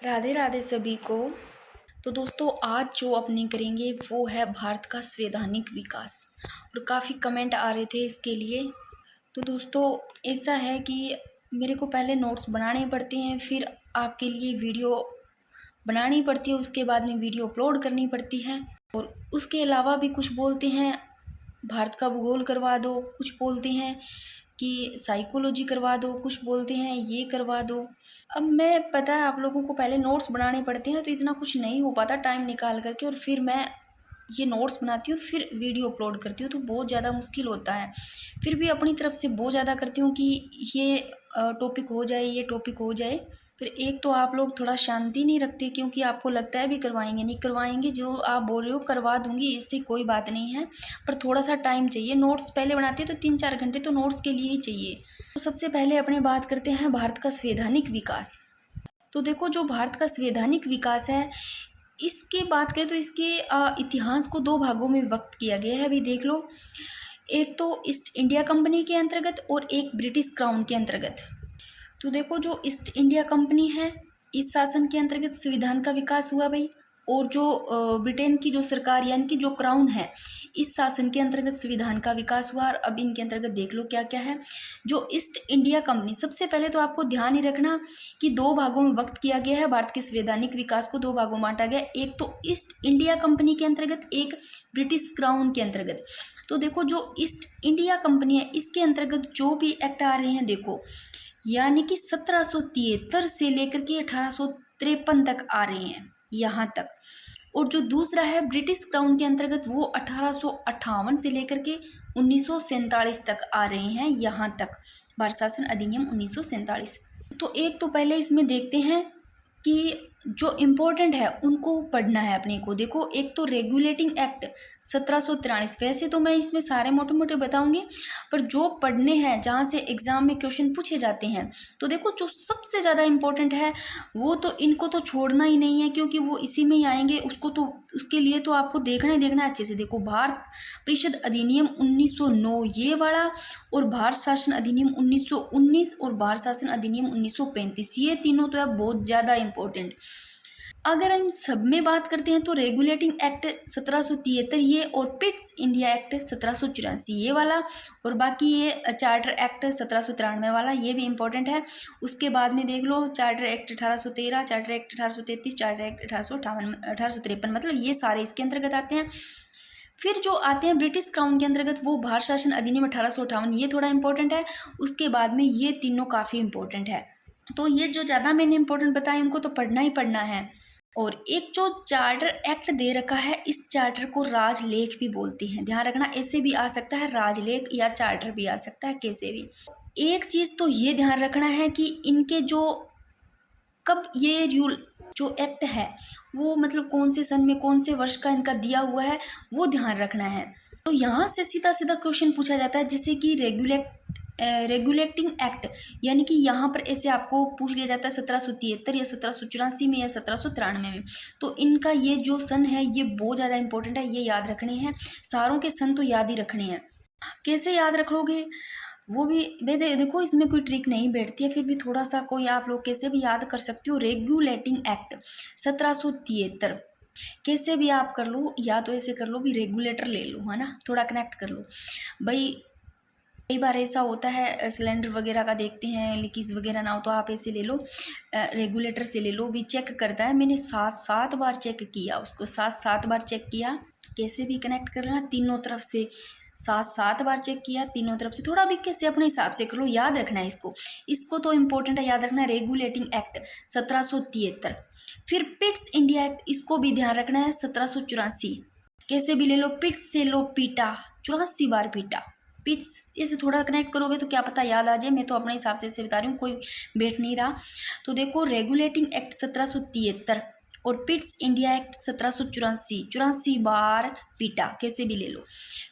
राधे राधे सभी को। तो दोस्तों आज जो अपने करेंगे वो है भारत का संवैधानिक विकास, और काफ़ी कमेंट आ रहे थे इसके लिए। तो दोस्तों ऐसा है कि मेरे को पहले नोट्स बनाने पड़ते हैं, फिर आपके लिए वीडियो बनानी पड़ती है, उसके बाद में वीडियो अपलोड करनी पड़ती है। और उसके अलावा भी कुछ बोलते हैं भारत का भूगोल करवा दो, कुछ बोलते हैं कि साइकोलॉजी करवा दो, कुछ बोलते हैं ये करवा दो। अब मैं पता है आप लोगों को पहले नोट्स बनाने पड़ते हैं, तो इतना कुछ नहीं हो पाता टाइम निकाल करके, और फिर मैं ये नोट्स बनाती हूँ और फिर वीडियो अपलोड करती हूँ, तो बहुत ज़्यादा मुश्किल होता है। फिर भी अपनी तरफ से बहुत ज़्यादा करती हूँ कि ये टॉपिक हो जाए, ये टॉपिक हो जाए। फिर एक तो आप लोग थोड़ा शांति नहीं रखते, क्योंकि आपको लगता है भी करवाएंगे नहीं करवाएंगे, जो आप बोल रहे हो करवा दूंगी, इससे कोई बात नहीं है, पर थोड़ा सा टाइम चाहिए। नोट्स पहले बनाती है तो 3-4 घंटे तो नोट्स के लिए ही चाहिए। तो सबसे पहले अपने बात करते हैं भारत का संवैधानिक विकास। तो देखो जो भारत का संवैधानिक विकास है, इसकी बात करें तो इसके इतिहास को 2 भागों में विभक्त किया गया है। अभी देख लो, एक तो ईस्ट इंडिया कंपनी के अंतर्गत और एक ब्रिटिश क्राउन के अंतर्गत। तो देखो जो ईस्ट इंडिया कंपनी है, इस शासन के अंतर्गत संविधान का विकास हुआ भाई। और जो ब्रिटेन की जो सरकार यानी कि जो क्राउन है, इस शासन के अंतर्गत संविधान का विकास हुआ। और अब इनके अंतर्गत देख लो क्या क्या है। जो ईस्ट इंडिया कंपनी, सबसे पहले तो आपको ध्यान ही रखना कि 2 भागों में विभक्त किया गया है। भारत के संवैधानिक विकास को 2 भागों में बांटा गया, एक तो ईस्ट इंडिया कंपनी के अंतर्गत, एक ब्रिटिश क्राउन के अंतर्गत। तो देखो जो ईस्ट इंडिया कंपनी है, इसके अंतर्गत जो भी एक्ट आ रहे हैं देखो, यानी कि 1773 से लेकर के 1853 तक आ रहे हैं यहाँ तक। और जो दूसरा है ब्रिटिश क्राउन के अंतर्गत, वो 1858 से लेकर के 1947 तक आ रहे हैं यहाँ तक। भारत शासन अधिनियम 1947। तो एक तो पहले इसमें देखते हैं कि जो इम्पोर्टेंट है उनको पढ़ना है अपने को। देखो एक तो रेगुलेटिंग एक्ट 1743, वैसे तो मैं इसमें सारे मोटे मोटे बताऊंगी, पर जो पढ़ने हैं जहाँ से एग्जाम में क्वेश्चन पूछे जाते हैं, तो देखो जो सबसे ज़्यादा इम्पोर्टेंट है वो तो इनको तो छोड़ना ही नहीं है, क्योंकि वो इसी में ही आएंगे। उसको तो उसके लिए तो आपको देखना ही देखना है अच्छे से। देखो भारत परिषद अधिनियम 1909 ये वाला, और भारत शासन अधिनियम 1919, और भारत शासन अधिनियम 1935, ये तीनों तो है बहुत ज़्यादा इम्पोर्टेंट। अगर हम सब में बात करते हैं तो रेगुलेटिंग एक्ट 1773 ये, और पिट्स इंडिया एक्ट 1784 ये वाला, और बाकी ये चार्टर एक्ट 1793 वाला, ये भी इम्पोर्टेंट है। उसके बाद में देख लो charter act 1813, charter act 1833, charter act 1853, मतलब ये सारे इसके अंतर्गत आते हैं। फिर जो आते हैं ब्रिटिश क्राउन के अंतर्गत, वो भारत शासन अधिनियम 1858, ये थोड़ा इंपॉर्टेंट है। उसके बाद में ये तीनों काफ़ी इंपॉर्टेंट है। तो ये जो ज़्यादा मैंने इंपॉर्टेंट बताया उनको तो पढ़ना ही पढ़ना है। और एक जो चार्टर एक्ट दे रखा है, इस चार्टर को राजलेख भी बोलते हैं, ध्यान रखना। ऐसे भी आ सकता है राजलेख, या चार्टर भी आ सकता है, कैसे भी। एक चीज़ तो ये ध्यान रखना है कि इनके जो कब ये रूल जो एक्ट है वो मतलब कौन से सन में कौन से वर्ष का इनका दिया हुआ है, वो ध्यान रखना है। तो यहाँ से सीधा सीधा क्वेश्चन पूछा जाता है, जैसे कि रेगुलेटिंग एक्ट, यानी कि यहाँ पर ऐसे आपको पूछ लिया जाता है 1773 या 1784 में या 1793 में। तो इनका ये जो सन है ये बहुत ज़्यादा इंपॉर्टेंट है, ये याद रखने हैं। सारों के सन तो याद ही रखने हैं। कैसे याद रखोगे वो भी देखो, इसमें कोई ट्रिक नहीं बैठती है, फिर भी थोड़ा सा कोई आप लोग कैसे भी याद कर सकते हो। रेगुलेटिंग एक्ट 1773 कैसे भी आप कर लो, या तो ऐसे कर लो भी रेगुलेटर ले लो, है ना, थोड़ा कनेक्ट कर लो भाई। कई बार ऐसा होता है सिलेंडर वगैरह का देखते हैं लीकेज वगैरह ना हो, तो आप ऐसे ले लो, रेगुलेटर से ले लो भी, चेक करता है। मैंने 7 बार चेक किया उसको, 7 बार चेक किया। कैसे भी कनेक्ट कर लेना तीनों तरफ से, 7 बार चेक किया तीनों तरफ से। थोड़ा भी कैसे अपने हिसाब से कर लो, याद रखना है इसको तो इम्पोर्टेंट है, याद रखना है। Regulating act 1773। फिर पिट्स इंडिया एक्ट, इसको भी ध्यान रखना है, 1784। कैसे भी ले लो, पिट्स से लो पीटा, 84 बार पीटा। पिट्स इसे थोड़ा कनेक्ट करोगे तो क्या पता याद आ जाए, मैं तो अपने हिसाब से इसे बता रही हूँ, कोई बैठ नहीं रहा। तो देखो रेगुलेटिंग एक्ट 1773 और पिट्स इंडिया एक्ट 1784, 84 बार पीटा, कैसे भी ले लो।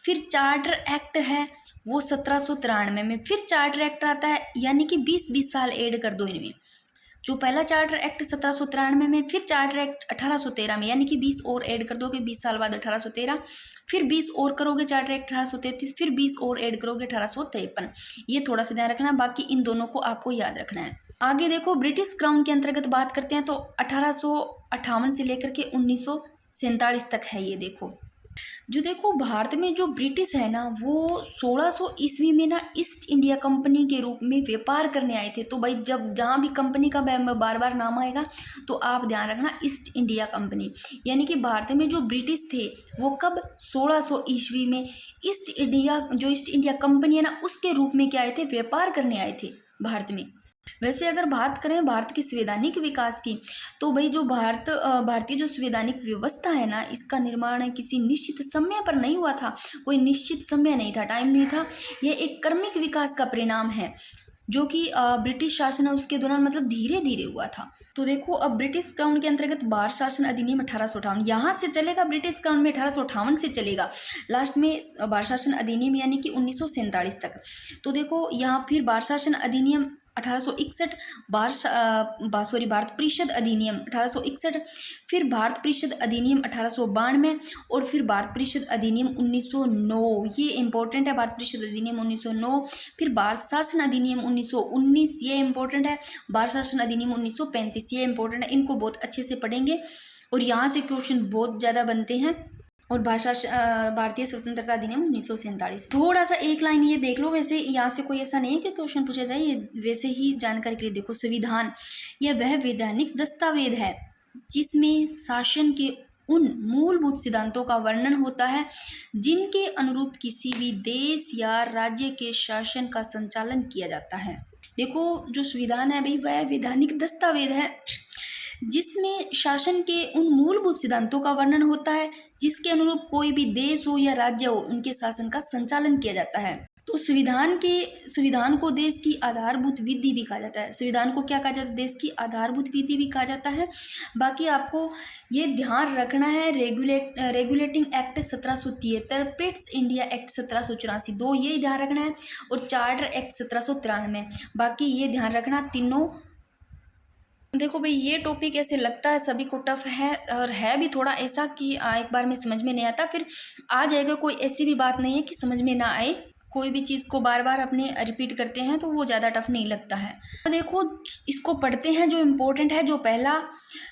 फिर चार्टर एक्ट है वो 1793 में, फिर चार्टर एक्ट आता है, यानी कि 20-20 साल ऐड कर दो इनमें। जो पहला चार्टर एक्ट 1793 में, फिर चार्टर एक्ट 1813 में, यानी कि 20 और ऐड कर दोगे, 20 साल बाद 1813, फिर 20 और करोगे चार्टर एक्ट 1833, फिर 20 और ऐड करोगे 1853। ये थोड़ा सा ध्यान रखना, बाकी इन दोनों को आपको याद रखना है। आगे देखो, ब्रिटिश क्राउन के अंतर्गत बात करते हैं तो 1858 से लेकर के 1947 तक है ये। देखो जो देखो भारत में जो ब्रिटिश है ना, वो 1600 ईस्वी में ना ईस्ट इंडिया कंपनी के रूप में व्यापार करने आए थे। तो भाई जब जहाँ भी कंपनी का बार बार नाम आएगा तो आप ध्यान रखना ईस्ट इंडिया कंपनी। यानी कि भारत में जो ब्रिटिश थे वो कब, 1600 ईस्वी में ईस्ट इंडिया कंपनी है ना, उसके रूप में क्या आए थे, व्यापार करने आए थे भारत में। वैसे अगर बात करें भारत के संवैधानिक विकास की, तो भाई जो भारतीय जो संवैधानिक व्यवस्था है ना, इसका निर्माण किसी निश्चित समय पर नहीं हुआ था। कोई निश्चित समय नहीं था, टाइम नहीं था। यह एक क्रमिक विकास का परिणाम है जो कि ब्रिटिश शासन है उसके दौरान मतलब धीरे धीरे हुआ था। तो देखो अब ब्रिटिश क्राउन के अंतर्गत भारत शासन अधिनियम 1858 यहाँ से चलेगा, ब्रिटिश क्राउन में 1858 से चलेगा, लास्ट में भारत शासन अधिनियम यानी कि 1947 तक। तो देखो यहाँ फिर भारत शासन अधिनियम 1861, भारत परिषद अधिनियम 1861, फिर भारत परिषद अधिनियम 1892 और फिर भारत परिषद अधिनियम 1909। ये इंपॉर्टेंट है, भारत परिषद अधिनियम 1909। फिर भारत शासन अधिनियम 1919, ये इंपॉर्टेंट है। भारत शासन अधिनियम 1935, ये इंपॉर्टेंट है। इनको बहुत अच्छे से पढ़ेंगे और यहाँ से क्वेश्चन बहुत ज़्यादा बनते हैं। और भारतीय स्वतंत्रता अधिनियम 1947। थोड़ा सा एक लाइन ये देख लो, वैसे यहाँ से कोई ऐसा नहीं है कि क्वेश्चन पूछा जाए, ये वैसे ही जानकारी के लिए देखो। संविधान यह वह वैधानिक दस्तावेज है जिसमें शासन के उन मूलभूत सिद्धांतों का वर्णन होता है जिनके अनुरूप किसी भी देश या राज्य के शासन का संचालन किया जाता है। देखो जो संविधान है भाई, वह वैधानिक दस्तावेज है जिसमें शासन के उन मूलभूत सिद्धांतों का वर्णन होता है जिसके अनुरूप कोई भी देश हो या राज्य हो, उनके शासन का संचालन किया जाता है। तो संविधान को देश की आधारभूत विधि भी कहा जाता है। संविधान को क्या कहा जाता है, देश की आधारभूत विधि भी कहा जाता है। बाकी आपको ये ध्यान रखना है, regulating act 1773, Pitt's India act 1784, दो ये ध्यान रखना है, और चार्टर एक्ट 1793। बाकी ये ध्यान रखना तीनों। देखो भाई ये टॉपिक ऐसे लगता है सभी को टफ है, और है भी थोड़ा ऐसा कि एक बार में समझ में नहीं आता, फिर आ जाएगा। कोई ऐसी भी बात नहीं है कि समझ में ना आए, कोई भी चीज़ को बार बार अपने रिपीट करते हैं तो वो ज़्यादा टफ नहीं लगता है। तो देखो इसको पढ़ते हैं, जो इम्पोर्टेंट है, जो पहला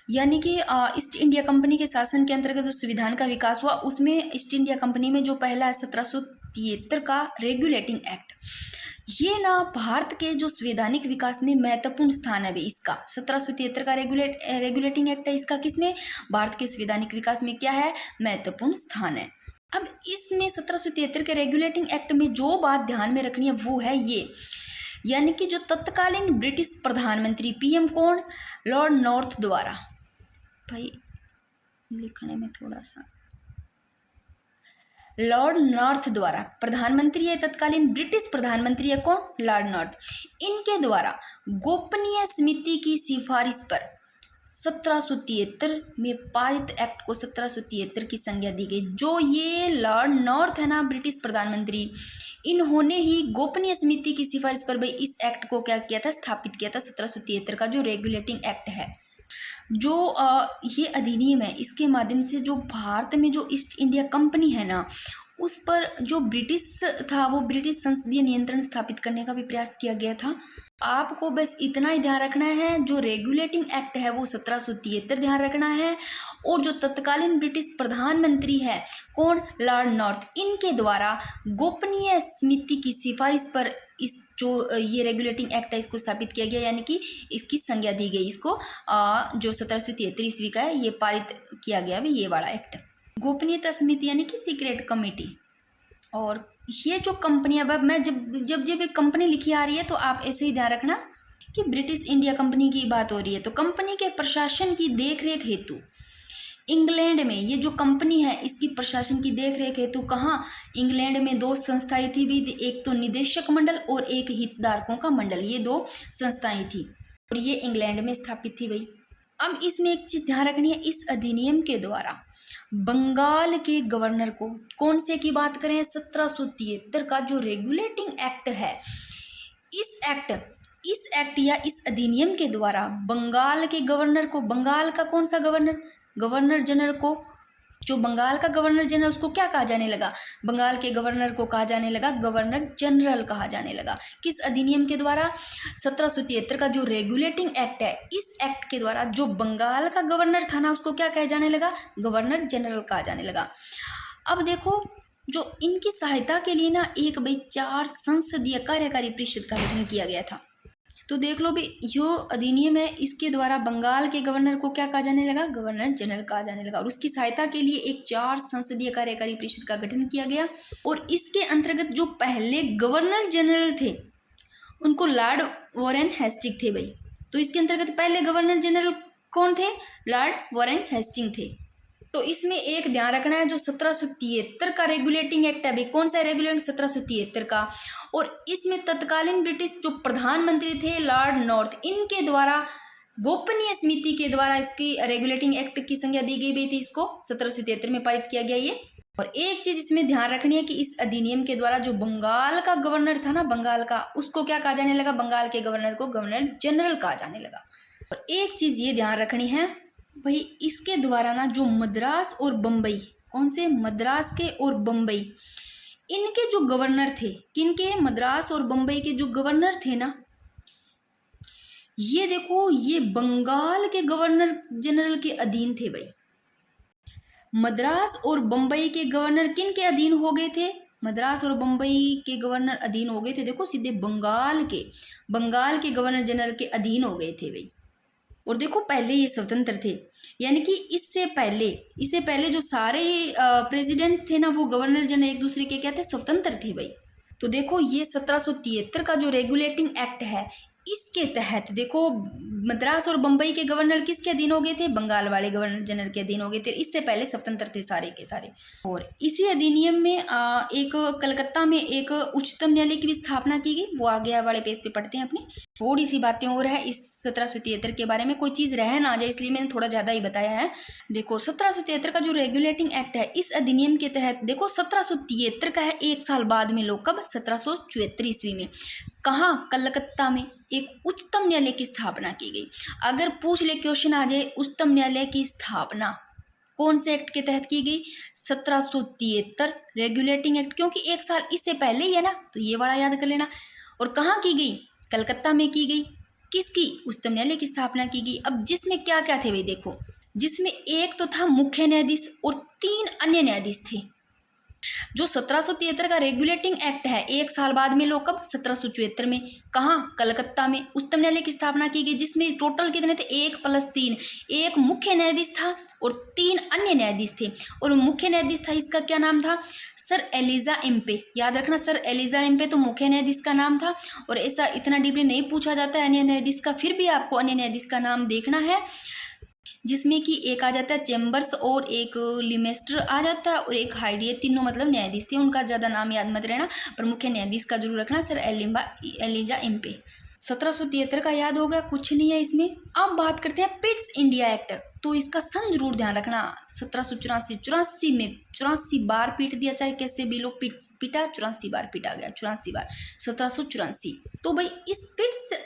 यानी कि ईस्ट इंडिया कंपनी के शासन के अंतर्गत जो संविधान का विकास हुआ, उसमें ईस्ट इंडिया कंपनी में जो पहला है 1773 का रेगुलेटिंग एक्ट, ये ना भारत के जो संवैधानिक विकास में महत्वपूर्ण स्थान है भाई इसका। 1773 का रेगुलेटिंग एक्ट है, इसका किसमें, भारत के संवैधानिक विकास में क्या है, महत्वपूर्ण स्थान है। अब इसमें 1773 के रेगुलेटिंग एक्ट में जो बात ध्यान में रखनी है वो है ये, यानी कि जो तत्कालीन ब्रिटिश प्रधानमंत्री पीएम कौन, लॉर्ड नॉर्थ द्वारा, भाई लिखने में थोड़ा सा, लॉर्ड नॉर्थ द्वारा प्रधानमंत्री है, तत्कालीन ब्रिटिश प्रधानमंत्री है कौन, लॉर्ड नॉर्थ, इनके द्वारा गोपनीय समिति की सिफारिश पर 1773 में पारित एक्ट को 1773 की संज्ञा दी गई। जो ये लॉर्ड नॉर्थ है ना, ब्रिटिश प्रधानमंत्री, इन्होंने ही गोपनीय समिति की सिफारिश पर भाई इस एक्ट को क्या किया था, स्थापित किया था। 1773 का जो रेगुलेटिंग एक्ट है, जो ये अधिनियम है, इसके माध्यम से जो भारत में जो ईस्ट इंडिया कंपनी है ना, उस पर जो ब्रिटिश था वो ब्रिटिश संसदीय नियंत्रण स्थापित करने का भी प्रयास किया गया था। आपको बस इतना ही ध्यान रखना है, जो रेगुलेटिंग एक्ट है वो 1773 ध्यान रखना है, और जो तत्कालीन ब्रिटिश प्रधानमंत्री है कौन, लॉर्ड नॉर्थ, इनके द्वारा गोपनीय समिति की सिफारिश पर इस जो ये रेगुलेटिंग एक्ट है इसको स्थापित किया गया, यानी कि इसकी संज्ञा दी गई। इसको जो 1773 ईस्वी का है ये पारित किया गया भी ये वाला एक्ट, गोपनीयता समिति यानी कि सीक्रेट कमेटी। और ये जो कंपनियां, अब मैं जब एक कंपनी लिखी आ रही है तो आप ऐसे ही ध्यान रखना कि ब्रिटिश इंडिया कंपनी की बात हो रही है। तो कंपनी के प्रशासन की देखरेख हेतु इंग्लैंड में ये जो कंपनी है इसकी प्रशासन की देखरेख हेतु कहाँ, इंग्लैंड में दो संस्थाएं थी भी, एक तो निदेशक मंडल और एक हितधारकों का मंडल, ये दो संस्थाएं थी और ये इंग्लैंड में स्थापित थी भाई। अब इसमें एक चीज ध्यान रखनी है, इस अधिनियम के द्वारा बंगाल के गवर्नर को, कौन से की बात करें, 1773 का जो रेगुलेटिंग एक्ट है, इस एक्ट या इस अधिनियम के द्वारा बंगाल के गवर्नर को, बंगाल का कौन सा गवर्नर, गवर्नर जनरल को जो बंगाल का गवर्नर जनरल उसको क्या कहा जाने लगा? बंगाल के गवर्नर को कहा जाने लगा गवर्नर जनरल कहा जाने लगा। किस अधिनियम के द्वारा? 1773 का जो रेगुलेटिंग एक्ट है, इस एक्ट के द्वारा जो बंगाल का गवर्नर था ना, उसको क्या कहा जाने लगा? गवर्नर जनरल कहा जाने लगा। अब देखो, जो इनकी सहायता के लिए ना एक भाई 4 संसदीय कार्यकारी परिषद का गठन किया गया था। तो देख लो भी, जो अधिनियम है इसके द्वारा बंगाल के गवर्नर को क्या कहा जाने लगा? गवर्नर जनरल कहा जाने लगा। और उसकी सहायता के लिए एक 4 संसदीय कार्यकारी परिषद का गठन किया गया। और इसके अंतर्गत जो पहले गवर्नर जनरल थे उनको लॉर्ड वॉरेन हेस्टिंग थे भाई। तो इसके अंतर्गत पहले गवर्नर जनरल कौन थे? लॉर्ड वॉरेन हेस्टिंग थे। तो इसमें एक ध्यान रखना है, जो 1773 का रेगुलेटिंग एक्ट है भाई, कौन सा रेगुलेटिंग? 1773 का। और इसमें तत्कालीन ब्रिटिश जो प्रधानमंत्री थे लॉर्ड नॉर्थ, इनके द्वारा गोपनीय समिति के द्वारा इसकी रेगुलेटिंग एक्ट की संज्ञा दी गई थी। इसको 1773 में पारित किया गया ये। और एक चीज इसमें ध्यान रखनी है कि इस अधिनियम के द्वारा जो बंगाल का गवर्नर था ना, बंगाल का, उसको क्या कहा जाने लगा? बंगाल के गवर्नर को गवर्नर जनरल कहा जाने लगा। और एक चीज ये ध्यान रखनी है भाई, इसके द्वारा ना जो मद्रास और बम्बई, कौन से? मद्रास के और बम्बई, इनके जो गवर्नर थे, किनके? मद्रास और बम्बई के जो गवर्नर थे ना, ये देखो, ये बंगाल के गवर्नर जनरल के अधीन थे भाई। मद्रास और बम्बई के गवर्नर किन के अधीन हो गए थे? मद्रास और बम्बई के गवर्नर अधीन हो गए थे, देखो, सीधे बंगाल के गवर्नर जनरल के अधीन हो गए थे भाई। और देखो, पहले ये स्वतंत्र थे, यानी कि इससे पहले जो सारे प्रेसिडेंट्स थे ना, वो गवर्नर जनरल एक दूसरे के क्या थे? स्वतंत्र थे भाई। तो देखो, ये 1773 का जो रेगुलेटिंग एक्ट है, इसके तहत देखो, मद्रास और बम्बई के गवर्नर किसके अधीन हो गए थे? बंगाल वाले गवर्नर जनरल के अधीन हो गए थे। इससे पहले स्वतंत्र थे सारे के सारे। और इसी अधिनियम में एक कलकत्ता में एक उच्चतम न्यायालय की भी स्थापना की गई। वो आगे वाले पेज पे पढ़ते हैं अपने। थोड़ी सी बातें और है इस 1773 के बारे में, कोई चीज़ रह ना जाए इसलिए मैंने थोड़ा ज़्यादा ही बताया है। देखो, 1773 का जो रेगुलेटिंग एक्ट है, इस अधिनियम के तहत देखो, 1773 का है, 1 साल बाद में लोग, कब? 1774 ईस्वी में। कहाँ? कलकत्ता में एक उच्चतम न्यायालय की स्थापना की गई। अगर पूछ ले, क्वेश्चन आ जाए, उच्चतम न्यायालय की स्थापना कौन से एक्ट के तहत की गई? 1773 रेगुलेटिंग एक्ट, क्योंकि 1 साल इससे पहले ही है ना, तो ये वाला याद कर लेना। और कहाँ की गई? कलकत्ता में की गई। किसकी? उच्चतम न्यायालय की स्थापना की गई। अब जिसमें क्या क्या थे भाई, देखो, जिसमें एक तो था मुख्य न्यायाधीश और 3 अन्य न्यायाधीश थे। जो 1773 का रेगुलेटिंग एक्ट है, 1 साल बाद में लोग, कब? 1774 में। कहाँ? कलकत्ता में उच्चतम न्यायालय की स्थापना की गई, जिसमें टोटल कितने थे? 1 + 3, एक मुख्य न्यायाधीश था और 3 अन्य न्यायाधीश थे। और मुख्य न्यायाधीश था, इसका क्या नाम था? सर एलिजा एम्पे। याद रखना, सर एलिजा एम्पे तो मुख्य न्यायाधीश का नाम था। और ऐसा इतना डीपली नहीं पूछा जाता है अन्य न्यायाधीश का, फिर भी आपको अन्य न्यायाधीश का नाम देखना है, जिसमें कि एक आ जाता है चेम्बर्स और एक लिमेस्टर आ जाता है और एक हाइडी। ये तीनों मतलब न्यायाधीश थे, उनका ज़्यादा नाम याद मत रहना, पर मुख्य न्यायाधीश का जरूर रखना, सर एलिजा एम्पे। 1773 का याद होगा, कुछ नहीं है इसमें। अब बात करते हैं पिट्स इंडिया एक्ट, तो इसका सन जरूर ध्यान रखना। 1784 में 84 बार पीट दिया, चाहे कैसे भी लोग पीटा, 84 बार पीटा गया, 84 बार, 1784। तो भाई इस पिट्स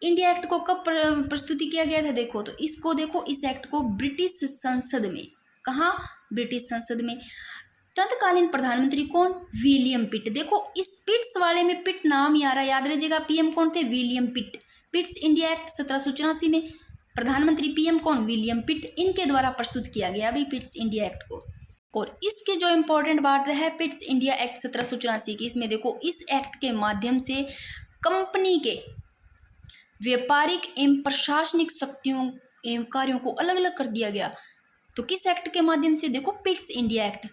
इंडिया एक्ट को कब प्रस्तुति किया गया था? देखो, तो इसको देखो, इस एक्ट को ब्रिटिश संसद में, कहाँ? ब्रिटिश संसद में। तत्कालीन प्रधानमंत्री कौन? विलियम पिट। देखो, इस पिट्स वाले में पिट नाम ही आ रहा है, याद रखिएगा। पीएम कौन थे? विलियम पिट। पिट्स इंडिया एक्ट 1784 में, प्रधानमंत्री पीएम कौन? विलियम पिट। इनके द्वारा प्रस्तुत किया गया अभी पिट्स इंडिया एक्ट को। और इसके जो इंपॉर्टेंट बात है पिट्स इंडिया एक्ट 1784 की, इसमें देखो, इस एक्ट के माध्यम से कंपनी के व्यापारिक एवं प्रशासनिक शक्तियों एवं कार्यों को अलग अलग कर दिया गया। तो किस एक्ट के माध्यम से? देखो, पिट्स इंडिया एक्ट।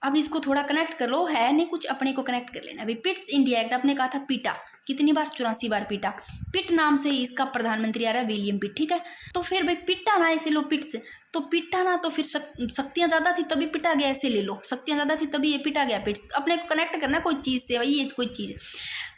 अब इसको थोड़ा कनेक्ट कर लो, है नहीं कुछ, अपने को कनेक्ट कर लेना। अभी पिट्स इंडिया एक्ट आपने कहा था पीटा, कितनी बार? 84 बार पीटा। पिट नाम से ही इसका प्रधानमंत्री आ रहा है, विलियम पिट, ठीक है। तो फिर भाई पिटा ना, ऐसे लो पिट्स, तो पिटा ना, तो फिर शक्तियां ज़्यादा थी तभी पिटा गया, ऐसे ले लो, शक्तियां ज़्यादा थी तभी ये पिटा गया पिट्स। अपने को कनेक्ट करना कोई चीज़ से, भाई ये कोई चीज़,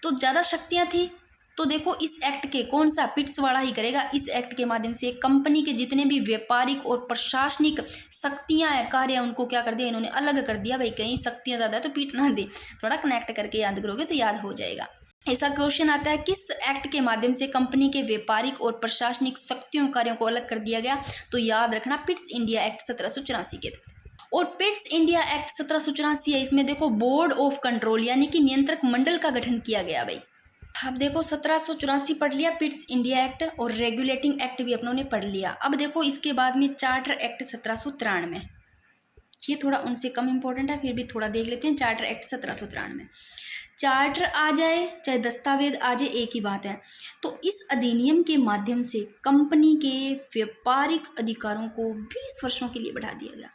तो ज़्यादा शक्तियाँ थी। तो देखो, इस एक्ट के कौन सा? पिट्स वाला ही करेगा। इस एक्ट के माध्यम से कंपनी के जितने भी व्यापारिक और प्रशासनिक शक्तियां हैं, कार्य हैं, उनको क्या कर दिया इन्होंने? अलग कर दिया। भाई कहीं शक्तियां ज़्यादा है तो पीट ना दे, थोड़ा कनेक्ट करके याद करोगे तो याद हो जाएगा। ऐसा क्वेश्चन आता है, किस एक्ट के माध्यम से कंपनी के व्यापारिक और प्रशासनिक शक्तियों कार्यों को अलग कर दिया गया? तो याद रखना, पिट्स इंडिया एक्ट 1784 के तहत। और पिट्स इंडिया एक्ट 1784 है, इसमें देखो बोर्ड ऑफ कंट्रोल यानी कि नियंत्रक मंडल का गठन किया गया भाई। अब देखो 1784 पढ़ लिया, पिट्स इंडिया एक्ट, और रेगुलेटिंग एक्ट भी अपनों ने पढ़ लिया। अब देखो इसके बाद में चार्टर एक्ट 1793, ये थोड़ा उनसे कम इंपॉर्टेंट है, फिर भी थोड़ा देख लेते हैं। चार्टर एक्ट 1793, चार्टर आ जाए चाहे दस्तावेज आ जाए एक ही बात है। तो इस अधिनियम के माध्यम से कंपनी के व्यापारिक अधिकारों को 20 वर्षों के लिए बढ़ा दिया गया।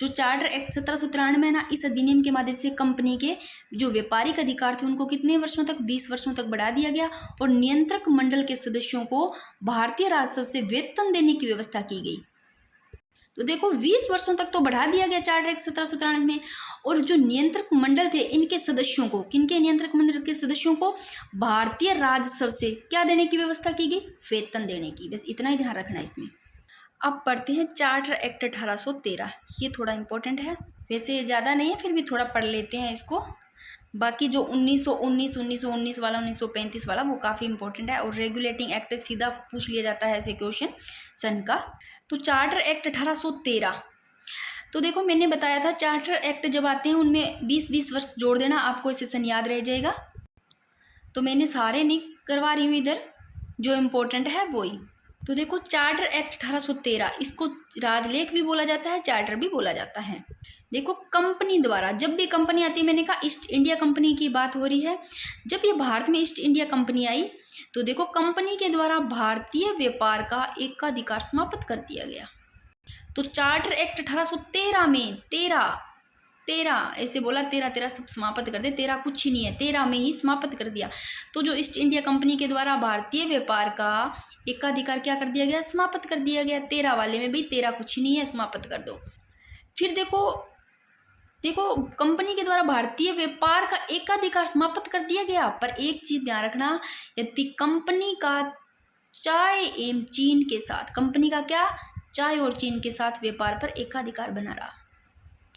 जो चार्टर एक्ट 1793 है ना, इस अधिनियम के माध्यम से कंपनी के जो व्यापारिक अधिकार थे उनको कितने वर्षों तक, 20 वर्षों तक बढ़ा दिया गया। और नियंत्रक मंडल के सदस्यों को भारतीय राजस्व से वेतन देने की व्यवस्था की गई। तो देखो 20 वर्षों तक तो बढ़ा दिया गया चार्टर एक्ट 1793 में। और जो नियंत्रक मंडल थे इनके सदस्यों को, किनके नियंत्रक मंडल के सदस्यों को भारतीय राजस्व से क्या देने की व्यवस्था की गई, वेतन देने की। बस इतना ही ध्यान रखना है इसमें। अब पढ़ते हैं चार्टर एक्ट 1813, ये थोड़ा इंपॉर्टेंट है, वैसे ज़्यादा नहीं है फिर भी थोड़ा पढ़ लेते हैं इसको। बाकी जो 1919 वाला, 1935 वाला, वो काफ़ी इंपॉर्टेंट है। और रेगुलेटिंग एक्ट सीधा पूछ लिया जाता है ऐसे क्वेश्चन सन का। तो चार्टर एक्ट 1813, तो देखो मैंने बताया था चार्टर एक्ट जब आते हैं उनमें 20-20 वर्ष जोड़ देना, आपको सेशन याद रह जाएगा। तो मैंने सारे नहीं करवा रही हूँ इधर, जो इम्पोर्टेंट है वो ही। तो देखो चार्टर एक्ट 1813, इसको राजलेख भी बोला जाता है, चार्टर भी बोला जाता है। देखो कंपनी द्वारा, जब भी कंपनी आती है, मैंने कहा ईस्ट इंडिया कंपनी की बात हो रही है, जब ये भारत में ईस्ट इंडिया कंपनी आई तो देखो कंपनी के द्वारा भारतीय व्यापार का एकाधिकार समाप्त कर दिया गया। तो चार्टर एक्ट 1813 में 13 ऐसे बोला, 13 सब समाप्त कर दे, 13 कुछ ही नहीं है, 13 में ही समाप्त कर दिया। तो जो ईस्ट इंडिया कंपनी के द्वारा भारतीय व्यापार का एकाधिकार क्या कर दिया गया, समाप्त कर दिया गया। 13 वाले में भी 13 कुछ ही नहीं है, समाप्त कर दो। फिर देखो कंपनी के द्वारा भारतीय व्यापार का एकाधिकार समाप्त कर दिया गया, पर एक चीज ध्यान रखना, यदि कंपनी का चाय एवं चीन के साथ, कंपनी का क्या, चाय और चीन के साथ व्यापार पर एकाधिकार बना रहा।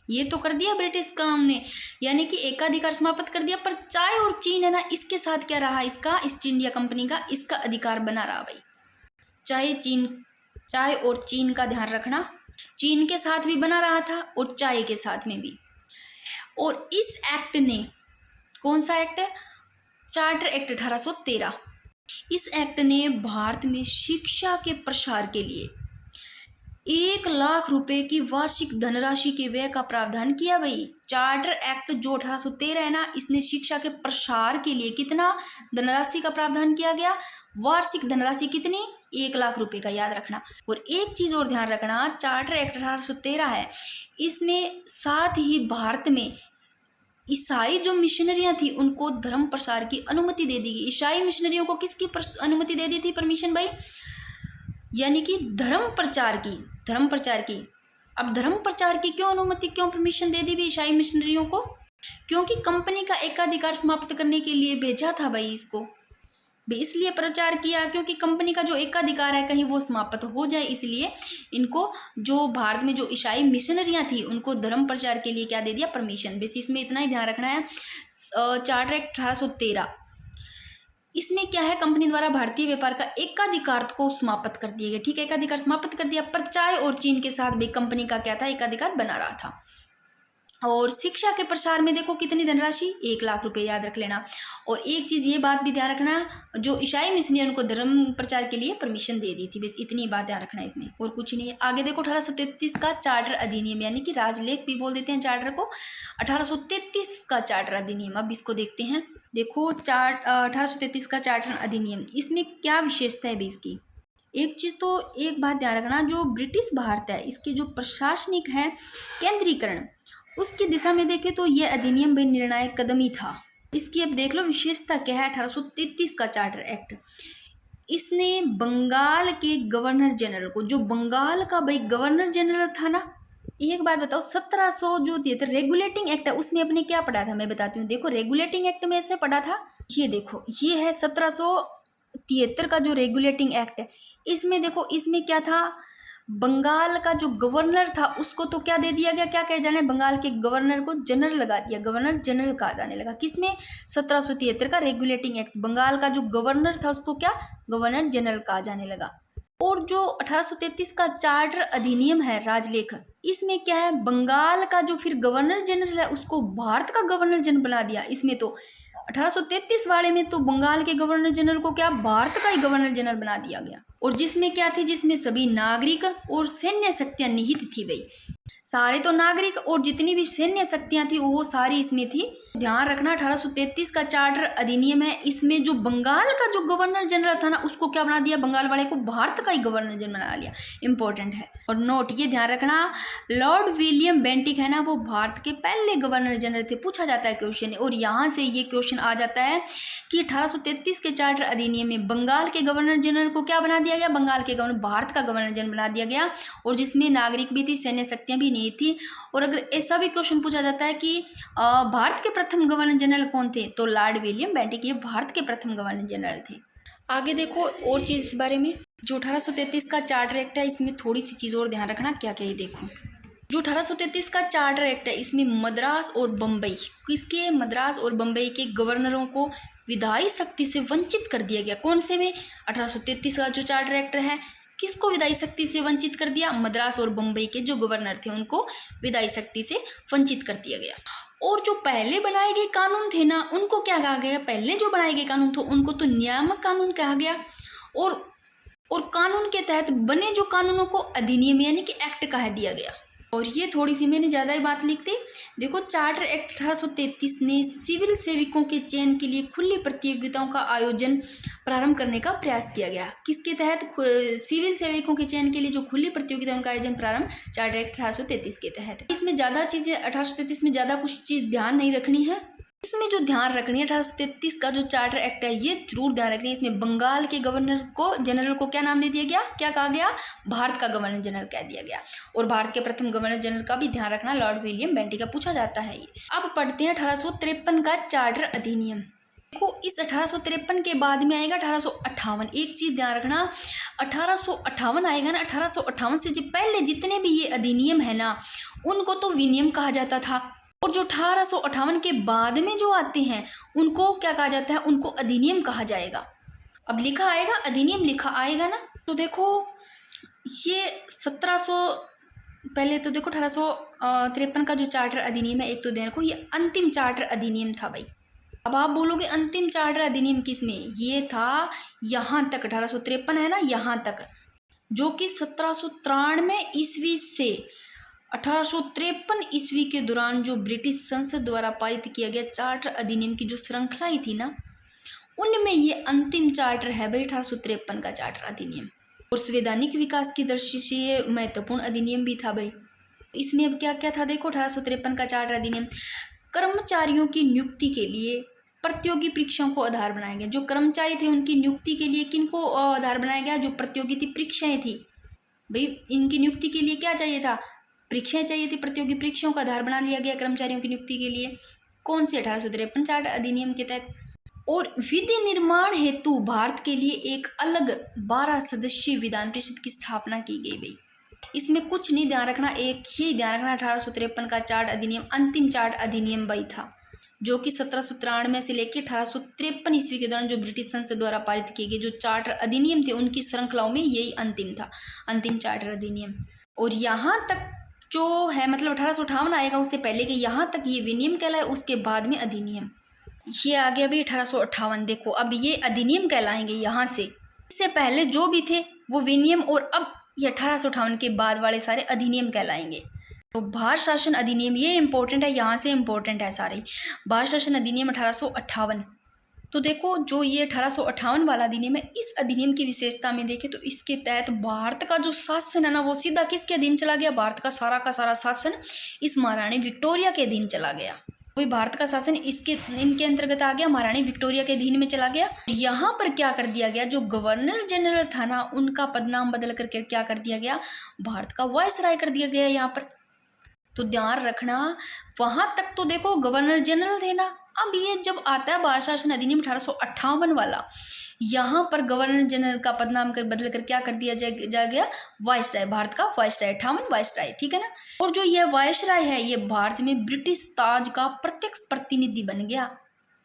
ये तो कर दिया ब्रिटिश क्राउन ने, यानी कि एकाधिकार समाप्त कर दिया, पर चाय और चीन है ना, इसके साथ क्या रहा, इसका ईस्ट इंडिया कंपनी का इसका अधिकार बना रहा भाई। चाय और चीन का ध्यान रखना, चीन के साथ भी बना रहा था और चाय के साथ में भी। और इस एक्ट ने, कौन सा एक्ट है, चार्टर एक्ट 1813, इस एक्ट ने भारत में शिक्षा के प्रसार के लिए 1 लाख रुपए की वार्षिक धनराशि के व्यय का प्रावधान किया भाई। चार्टर एक्ट जो 1813 है ना, इसने शिक्षा के प्रसार के लिए कितना धनराशि का प्रावधान किया गया, वार्षिक धनराशि कितनी, 1 लाख रुपए का, याद रखना। और एक चीज और ध्यान रखना, चार्टर एक्ट 1813 है, इसमें साथ ही भारत में ईसाई जो मिशनरियां थी उनको धर्म प्रसार की अनुमति दे दी गई। ईसाई मिशनरियों को किसकी अनुमति दे दी थी, परमिशन भाई, यानी कि धर्म प्रचार की। अब धर्म प्रचार की क्यों अनुमति, क्यों परमिशन दे दी भी ईसाई मिशनरियों को, क्योंकि कंपनी का एकाधिकार समाप्त करने के लिए भेजा था भाई इसको, इसलिए प्रचार किया, क्योंकि कंपनी का जो एकाधिकार है कहीं वो समाप्त हो जाए, इसलिए इनको जो भारत में जो ईसाई मिशनरियां थी उनको धर्म प्रचार के लिए क्या दे दिया, परमिशन। बस इसमें इतना ही ध्यान रखना है। चार्टर एक्ट 1813, इसमें क्या है, कंपनी द्वारा भारतीय व्यापार का एकाधिकार को समाप्त कर दिया गया, ठीक है, एकाधिकार समाप्त कर दिया, पर चाय और चीन के साथ भी कंपनी का क्या था, एकाधिकार बना रहा था। और शिक्षा के प्रसार में देखो कितनी धनराशि, 1 लाख रुपए, याद रख लेना। और एक चीज ये बात भी ध्यान रखना, जो ईसाई मिशनरी उनको धर्म प्रचार के लिए परमिशन दे दी थी, बस इतनी बात ध्यान रखना इसमें, और कुछ नहीं है। आगे देखो 1833 का चार्टर अधिनियम, यानी कि राजलेख भी बोल देते हैं चार्टर को, 1833 का चार्टर अधिनियम, अब इसको देखते हैं। देखो 1833 का चार्टर अधिनियम, इसमें क्या विशेषता है भी इसकी। एक चीज तो एक बात ध्यान रखना, जो ब्रिटिश भारत है इसके जो प्रशासनिक है केंद्रीकरण, उसकी दिशा में देखें तो यह अधिनियम भी निर्णायक कदम ही था। इसकी अब देख लो विशेषता क्या है 1833 का चार्टर एक्ट। इसने बंगाल के गवर्नर जनरल को, जो बंगाल का भाई गवर्नर जनरल था ना, एक बात बताओ, 1700 जो दिए थे रेगुलेटिंग एक्ट है, उसमें अपने क्या पढ़ा था, मैं बताती हूँ। देखो रेगुलेटिंग एक्ट में ऐसे पढ़ा था, ये देखो ये है 1773 का जो रेगुलेटिंग एक्ट है। इसमें देखो, इसमें क्या था, बंगाल का जो गवर्नर था उसको तो क्या दे दिया गया, क्या कहे जाने, बंगाल के गवर्नर को जनरल लगा दिया, गवर्नर जनरल कहा जाने लगा। किसमें, 1773 का रेगुलेटिंग एक्ट, बंगाल का जो गवर्नर था उसको क्या, गवर्नर जनरल कहा जाने लगा। और जो 1833 का चार्टर अधिनियम है राजलेख, इसमें क्या है, बंगाल का जो फिर गवर्नर जनरल है उसको भारत का गवर्नर जनरल बना दिया। इसमें तो 1833 वाले में तो बंगाल के गवर्नर जनरल को क्या भारत का ही गवर्नर जनरल बना दिया गया। और जिसमें क्या थी, जिसमें सभी नागरिक और सैन्य शक्तियां निहित थी भाई, सारे तो नागरिक और जितनी भी सैन्य शक्तियां थी वो सारी इसमें थी। ध्यान रखना 1833 का चार्टर अधिनियम है, इसमें जो बंगाल का जो गवर्नर जनरल था ना उसको क्या बना दिया, बंगाल वाले को भारत का ही गवर्नर जनरल बना लिया। इंपॉर्टेंट है। और नोट ये ध्यान रखना, लॉर्ड विलियम बेंटिक है ना, वो भारत के पहले गवर्नर जनरल थे। पूछा जाता है क्वेश्चन, और यहाँ से ये क्वेश्चन आ जाता है कि 1833 के चार्टर अधिनियम में बंगाल के गवर्नर जनरल को क्या बना दिया गया, बंगाल के गवर्नर भारत का गवर्नर जनरल बना दिया गया। और जिसमें नागरिक भी थी, सैन्य शक्तियां भी नहीं थी। और अगर ऐसा भी क्वेश्चन पूछा जाता है कि भारत के प्रथम गवर्नर जनरल कौन थे, तो लॉर्ड विलियम बेंटिक ये भारत के प्रथम गवर्नर जनरल थे। आगे देखो और चीज इस बारे में, जो 1833 का चार्टर एक्ट है इसमें थोड़ी सी चीज और ध्यान रखना, क्या क्या ये देखो। जो 1833 का चार्टर एक्ट है इसमें मद्रास और बम्बई, किसके, मद्रास और बम्बई के गवर्नरों को विधायी शक्ति से वंचित कर दिया गया। कौन से में, 1833 का जो चार्टर एक्ट है किसको विधायी शक्ति से वंचित कर दिया, मद्रास और बम्बई के जो गवर्नर थे उनको विधायी शक्ति से वंचित कर दिया गया। और जो पहले बनाए गए कानून थे ना उनको क्या कहा गया, पहले जो बनाए गए कानून थे उनको तो नियामक कानून कहा गया। और कानून के तहत बने जो कानूनों को अधिनियम यानी कि एक्ट कहा दिया गया। और ये थोड़ी सी मैंने ज़्यादा ही बात लिख दी। देखो चार्टर एक्ट 1833 ने सिविल सेवकों के चयन के लिए खुली प्रतियोगिताओं का आयोजन प्रारंभ करने का प्रयास किया गया। किसके तहत, सिविल सेवकों के चयन के लिए जो खुली प्रतियोगिताओं का आयोजन प्रारंभ, चार्टर एक्ट 1833 के तहत। इसमें ज़्यादा चीज़ें 1833 में ज़्यादा कुछ चीज़ ध्यान नहीं रखनी है। इसमें जो ध्यान रखनी है 1833 का जो चार्टर एक्ट है ये जरूर ध्यान रखनी है। इसमें बंगाल के गवर्नर को जनरल को क्या नाम दे दिया गया, क्या कहा गया, भारत का गवर्नर जनरल कह दिया गया। और भारत के प्रथम गवर्नर जनरल का भी ध्यान रखना, लॉर्ड विलियम बेंटिक का पूछा जाता है ये। अब पढ़ते हैं 1853 का चार्टर अधिनियम। देखो इस 1853 के बाद में आएगा 1858। एक चीज ध्यान रखना, 1858 आएगा ना, 1858 से जो पहले जितने भी ये अधिनियम है ना उनको तो विनियम कहा जाता था। और जो 1858 के बाद में जो आते हैं उनको क्या कहा जाता है, उनको अधिनियम कहा जाएगा। अब लिखा आएगा, अधिनियम लिखा आएगा ना। तो देखो ये 1700, पहले तो देखो 1853 का जो चार्टर अधिनियम है, एक तो देखो ये अंतिम चार्टर अधिनियम था भाई। अब आप बोलोगे अंतिम चार्टर अधिनियम किसमें, ये था यहाँ तक, 1853 है ना यहाँ तक, जो कि 1793 ईस्वी से 1853 ईस्वी के दौरान जो ब्रिटिश संसद द्वारा पारित किया गया चार्टर अधिनियम की जो श्रृंखला ही थी ना उनमें ये अंतिम चार्टर है भाई 1853 का चार्टर अधिनियम। और संवैधानिक विकास की दृष्टि से ये महत्वपूर्ण अधिनियम भी था भाई। इसमें अब क्या क्या था देखो, 1853 का चार्टर अधिनियम कर्मचारियों की नियुक्ति के लिए प्रतियोगी परीक्षाओं को आधार बनाया गया। जो कर्मचारी थे उनकी नियुक्ति के लिए किनको आधार बनाया गया, जो प्रतियोगिता परीक्षाएं थी भाई, इनकी नियुक्ति के लिए क्या चाहिए था, परीक्षाएं चाहिए थी, प्रतियोगी परीक्षाओं का आधार बना लिया गया कर्मचारियों की नियुक्ति के लिए। कौन से, 1853 चार्टर अधिनियम के तहत। और विधि निर्माण हेतु भारत के लिए एक अलग 12 सदस्यीय विधान परिषद की स्थापना की गई भाई। इसमें कुछ नहीं ध्यान रखना, एक ही ध्यान रखना, 1853 का चार्टर अधिनियम अंतिम चार्टर अधिनियम भाई था, जो कि 1793 से लेकर 1853 ईस्वी के दौरान जो ब्रिटिश संसद द्वारा पारित किए गए जो चार्टर अधिनियम थे उनकी श्रृंखलाओं में यही अंतिम था, अंतिम चार्टर अधिनियम। और यहाँ तक जो है मतलब 1858 आएगा उससे पहले कि यहाँ तक ये विनियम कहलाए, उसके बाद में अधिनियम। ये आ गया भी 1858। देखो अब ये अधिनियम कहलाएंगे यहाँ से, इससे पहले जो भी थे वो विनियम, और अब ये 1858 के बाद वाले सारे अधिनियम कहलाएंगे। तो भारत शासन अधिनियम ये इंपॉर्टेंट है, यहाँ से इंपॉर्टेंट है सारे। भारत शासन अधिनियम 1858। तो देखो जो ये 1858 वाला अधिनियम है, इस अधिनियम की विशेषता में देखें तो इसके तहत भारत का जो शासन है ना वो सीधा किसके अधीन चला गया, भारत का सारा शासन इस महारानी विक्टोरिया के अधीन चला गया। कोई भारत का शासन इनके अंतर्गत आ गया, महारानी विक्टोरिया के अधीन में चला गया। यहाँ पर क्या कर दिया गया, जो गवर्नर जनरल था ना उनका पदनाम बदल करके क्या कर दिया गया, भारत का वायसराय कर दिया गया यहाँ पर। तो ध्यान रखना, वहां तक तो देखो गवर्नर जनरल थे ना, अब ये जब आता है भारत शासन अधिनियम 1858 वाला, यहाँ पर गवर्नर जनरल का पदनाम कर बदल कर क्या कर दिया जा गया, वायसराय, भारत का वायसराय, 58 वायसराय, ठीक है ना। और जो ये वायसराय है ये भारत में ब्रिटिश ताज का प्रत्यक्ष प्रतिनिधि बन गया।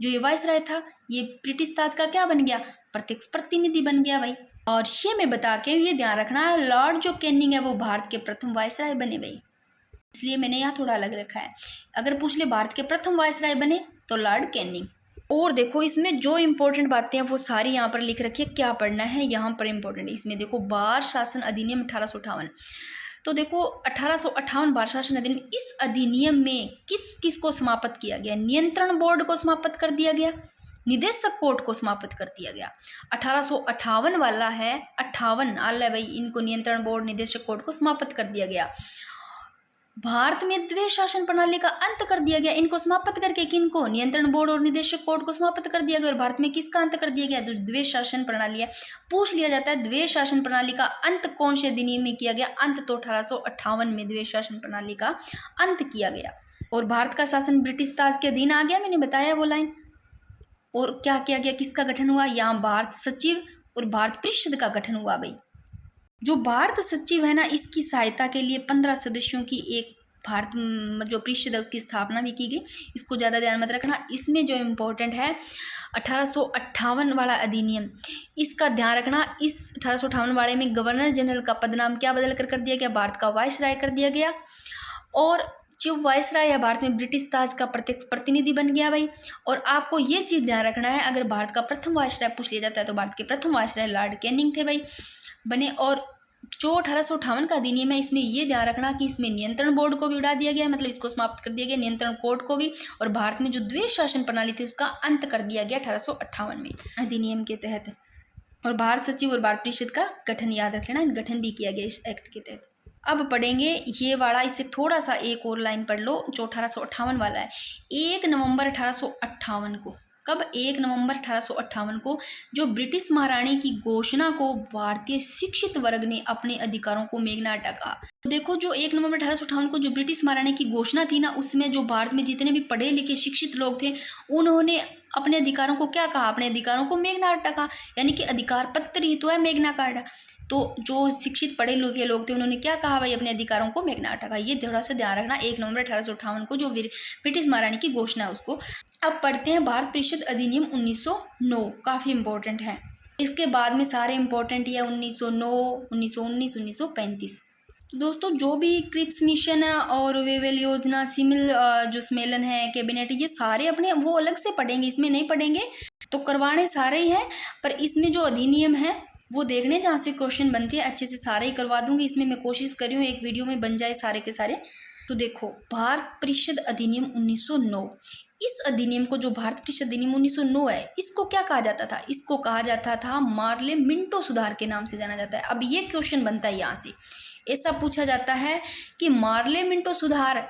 जो ये वायसराय था ये ब्रिटिश ताज का क्या बन गया, प्रत्यक्ष प्रतिनिधि बन गया भाई। और ये मैं बता के ये ध्यान रखना, लॉर्ड जो कैनिंग है वो भारत के प्रथम वायसराय बने भाई, इसलिए मैंने यहाँ थोड़ा अलग रखा है। अगर पूछ ले भारत के प्रथम वायसराय बने तो लॉर्ड कैनिंग। और देखो इसमें जो इम्पोर्टेंट बातें हैं वो सारी यहाँ पर लिख रखी है, क्या पढ़ना है यहाँ पर इम्पोर्टेंट। इसमें देखो बार शासन अधिनियम 1858, तो देखो 1858 बार शासन अधिनियम, इस अधिनियम में किस किस को समाप्त किया गया? नियंत्रण बोर्ड को समाप्त कर दिया गया, निदेशक कोर्ट को समाप्त कर दिया गया। 1858 वाला है 58 आला भाई, इनको नियंत्रण बोर्ड निदेशक कोर्ट को समाप्त कर दिया गया। भारत में द्वेष शासन प्रणाली का अंत कर दिया गया, इनको समाप्त करके किनको? नियंत्रण बोर्ड और निदेशक कोर्ट को समाप्त कर दिया गया। और भारत में किसका अंत कर दिया गया? जो द्वेष शासन प्रणाली है। पूछ लिया जाता है द्वेष शासन प्रणाली का अंत कौन से अधिनियम में किया गया? अंत तो 1858 में द्वेष शासन प्रणाली का अंत किया गया। और भारत का शासन ब्रिटिश ताज के अधीन आ गया, मैंने बताया वो लाइन। और क्या किया गया, किसका गठन हुआ? यहाँ भारत सचिव और भारत परिषद का गठन हुआ भाई। जो भारत सचिव है ना, इसकी सहायता के लिए 15 सदस्यों की एक भारत जो परिषद है उसकी स्थापना भी की गई। इसको ज़्यादा ध्यान मत रखना। इसमें जो इम्पोर्टेंट है 1858 वाला अधिनियम, इसका ध्यान रखना। इस 1858 वाले में गवर्नर जनरल का पद नाम क्या बदल कर दिया गया? भारत का वायसराय कर दिया गया। और जो वायसराय है भारत में ब्रिटिश ताज का प्रत्यक्ष प्रतिनिधि बन गया भाई। और आपको ये चीज़ ध्यान रखना है, अगर भारत का प्रथम वायसराय पूछ लिया जाता है तो भारत के प्रथम वायसराय लॉर्ड कैनिंग थे भाई बने। और जो 1858 का अधिनियम है इसमें ये ध्यान रखना कि इसमें नियंत्रण बोर्ड को भी उड़ा दिया गया, मतलब इसको समाप्त कर दिया गया, नियंत्रण कोर्ट को भी। और भारत में जो द्वेष शासन प्रणाली थी उसका अंत कर दिया गया 1858 में अधिनियम के तहत। और भारत सचिव और भारत परिषद का गठन याद रख लेना, गठन भी किया गया इस एक्ट के तहत। अब पढ़ेंगे ये वाला, इससे थोड़ा सा एक और लाइन पढ़ लो जो 1858 वाला है। 1 नवंबर 1858 को, कब? 1 नवंबर 1858 को जो ब्रिटिश महारानी की घोषणा को भारतीय शिक्षित वर्ग ने अपने अधिकारों को मेग्नाटा कहा। तो देखो जो 1 नवंबर 1858 को जो ब्रिटिश महारानी की घोषणा थी ना, उसमें जो भारत में जितने भी पढ़े लिखे शिक्षित लोग थे उन्होंने अपने अधिकारों को क्या कहा? अपने अधिकारों को मेग्नाटा कहा, यानी कि अधिकार पत्र ही तो है मैग्ना कार्टा। तो जो शिक्षित पढ़े लिखे लोग थे उन्होंने क्या कहा भाई? अपने अधिकारों को मैग्नाटा कहा। ये थोड़ा सा ध्यान रखना। 1 नवंबर 1858 को जो ब्रिटिश महारानी की घोषणा है उसको। अब पढ़ते हैं भारत परिषद अधिनियम 1909, काफ़ी इंपॉर्टेंट है। इसके बाद में सारे इंपॉर्टेंट ही है 1909, 1919, 1935। तो दोस्तों जो भी क्रिप्स मिशन है और वेवेल योजना, सिमिल जो सम्मेलन है, कैबिनेट, ये सारे अपने वो अलग से पढ़ेंगे, इसमें नहीं पढ़ेंगे। तो करवाने सारे ही हैं, पर इसमें जो अधिनियम है वो देखने जहाँ से क्वेश्चन बनते हैं अच्छे से सारे ही करवा दूंगी। इसमें मैं कोशिश करी हूँ एक वीडियो में बन जाए सारे के सारे। तो देखो भारत परिषद अधिनियम 1909, इस अधिनियम को जो भारत परिषद अधिनियम 1909 है इसको क्या कहा जाता था? इसको कहा जाता था मार्ले मिंटो सुधार के नाम से जाना जाता है। अब ये क्वेश्चन बनता है यहाँ से, ऐसा पूछा जाता है कि मार्ले मिंटो सुधार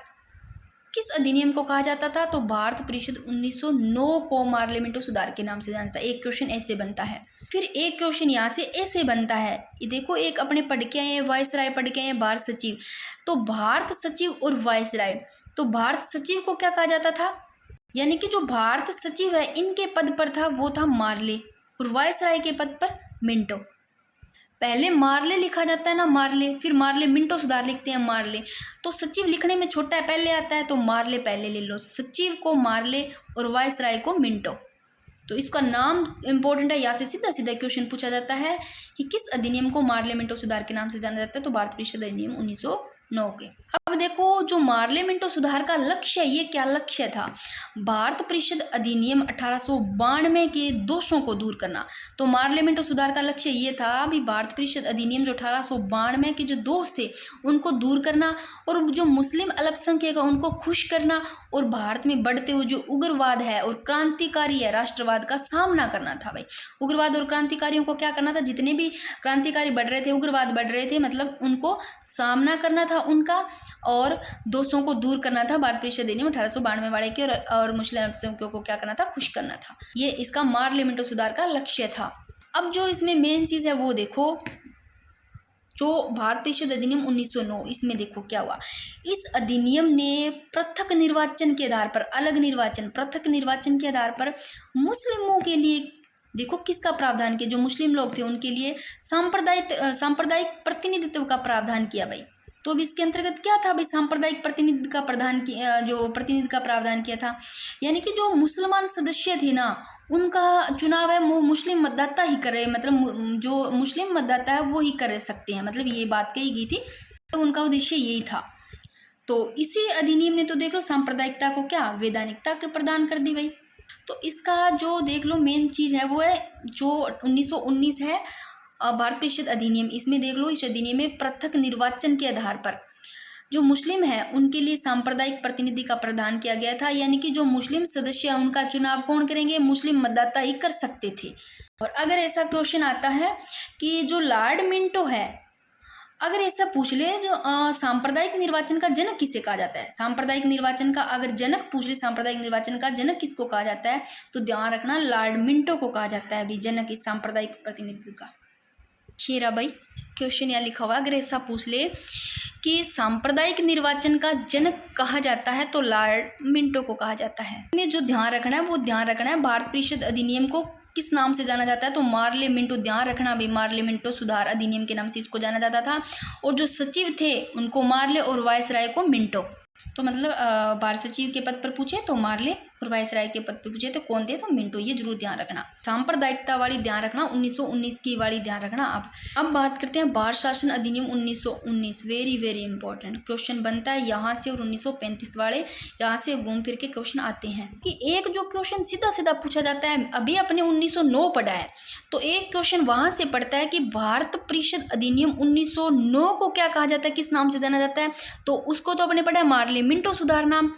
किस अधिनियम को कहा जाता था? तो भारत परिषद 1909 को मार्ले मिंटो सुधार के नाम से जाना जाता है। एक क्वेश्चन ऐसे बनता है। फिर एक क्वेश्चन यहाँ से ऐसे बनता है, ये देखो एक अपने पढ़ के आए हैं वायसराय, पढ़ के आए हैं भारत सचिव। तो भारत सचिव और वायसराय, तो भारत सचिव को क्या कहा जाता था? यानी कि जो भारत सचिव है इनके पद पर था वो था मार्ले, और वायसराय के पद पर मिंटो। पहले मार्ले लिखा जाता है ना, मार्ले, फिर मार्ले मिंटो सुधार लिखते हैं मार्ले। तो सचिव लिखने में छोटा है पहले आता है, तो मार्ले पहले ले लो, सचिव को मार्ले और वायसराय को मिंटो। तो इसका नाम इंपॉर्टेंट है, यहाँ से सीधा सीधा क्वेश्चन पूछा जाता है कि किस अधिनियम को मार्ले मिंटो सुधार के नाम से जाना जाता है? तो भारत परिषद अधिनियम 1909 के। अब देखो जो मार्ले मिंटो सुधार का लक्ष्य है, ये क्या लक्ष्य था? भारत परिषद अधिनियम 1892 के दोषों को दूर करना। तो मार्ले मिंटो सुधार का लक्ष्य ये था भी भारत परिषद अधिनियम जो 1892 के जो दोष थे उनको दूर करना, और जो मुस्लिम अल्पसंख्यक है उनको खुश करना, और भारत में बढ़ते हुए जो उग्रवाद है और क्रांतिकारी है राष्ट्रवाद का सामना करना था भाई। उग्रवाद और क्रांतिकारियों को क्या करना था? जितने भी क्रांतिकारी बढ़ रहे थे, उग्रवाद बढ़ रहे थे, मतलब उनको सामना करना था उनका, और दोषों को दूर करना था। भारत परिषद अधिनियम 1892 वाले के, और मुस्लिम अल्पसंख्यकों को क्या करना था? खुश करना था। ये इसका मार्ले मिंटो सुधार का लक्ष्य था। अब जो इसमें मेन चीज़ है वो देखो, जो भारत परिषद अधिनियम 1909, इसमें देखो क्या हुआ। इस अधिनियम ने पृथक निर्वाचन के आधार पर, अलग निर्वाचन, पृथक निर्वाचन के आधार पर मुस्लिमों के लिए देखो किसका प्रावधान किया? जो मुस्लिम लोग थे उनके लिए सांप्रदायिक प्रतिनिधित्व का प्रावधान किया भाई। तो अब इसके अंतर्गत क्या था भाई, सांप्रदायिक प्रतिनिधि का प्रतिनिधि का प्रावधान किया था, यानी कि जो मुसलमान सदस्य थे ना, उनका चुनाव है वो मुस्लिम मतदाता ही करे, मतलब जो मुस्लिम मतदाता है वो ही कर सकते हैं, मतलब ये बात कही गई थी। तो उनका उद्देश्य यही था। तो इसी अधिनियम ने तो देख लो सांप्रदायिकता को क्या वैधानिकता के प्रदान कर दी भाई। तो इसका जो देख लो मेन चीज़ है वो है जो 1919 है भारत परिषद अधिनियम। इसमें देख लो इस अधिनियम में पृथक निर्वाचन के आधार पर जो मुस्लिम है उनके लिए सांप्रदायिक प्रतिनिधि का प्रदान किया गया था, यानी कि जो मुस्लिम सदस्य है उनका चुनाव कौन करेंगे, मुस्लिम मतदाता ही कर सकते थे। और अगर ऐसा क्वेश्चन आता है कि जो लॉर्ड मिंटो है, अगर ऐसा पूछ ले जो सांप्रदायिक निर्वाचन का जनक किसे कहा जाता है, सांप्रदायिक निर्वाचन का अगर जनक पूछ ले, सांप्रदायिक निर्वाचन का जनक किसको कहा जाता है, तो ध्यान रखना लॉर्ड मिंटो को कहा जाता है भी जनक इस सांप्रदायिक प्रतिनिधि का। शेरा भाई क्वेश्चन यहाँ लिखा हुआ, अगर ऐसा पूछ ले कि सांप्रदायिक निर्वाचन का जनक कहा जाता है तो लॉर्ड मिंटो को कहा जाता है। इसमें जो ध्यान रखना है वो ध्यान रखना है भारत परिषद अधिनियम को किस नाम से जाना जाता है, तो मार्ले मिंटो। ध्यान रखना भाई, मार्ले मिंटो सुधार अधिनियम के नाम से इसको जाना जाता था। और जो सचिव थे उनको मार्ले और वायसराय को मिंटो। तो मतलब भारत सचिव के पद पर पूछे तो मार्ले और वायसराय के पद पर पूछे तो कौन थे, तो मिंटो। ये जरूर ध्यान रखना। सांप्रदायिकता वाली ध्यान रखना, 1919 की वाली ध्यान रखना। अब बात करते हैं भारत शासन अधिनियम 1919। वेरी वेरी इंपॉर्टेंट क्वेश्चन बनता है यहाँ से, और 1935 वाले यहाँ से घूम फिर के क्वेश्चन आते हैं। कि एक जो क्वेश्चन सीधा सीधा पूछा जाता है, अभी अपने 1909 पढ़ा है, तो एक क्वेश्चन वहां से पढ़ता है कि भारत परिषद अधिनियम 1909 को क्या कहा जाता है, किस नाम से जाना जाता है, तो उसको तो अपने पढ़ा है मार्ले मिंटो सुधार नाम।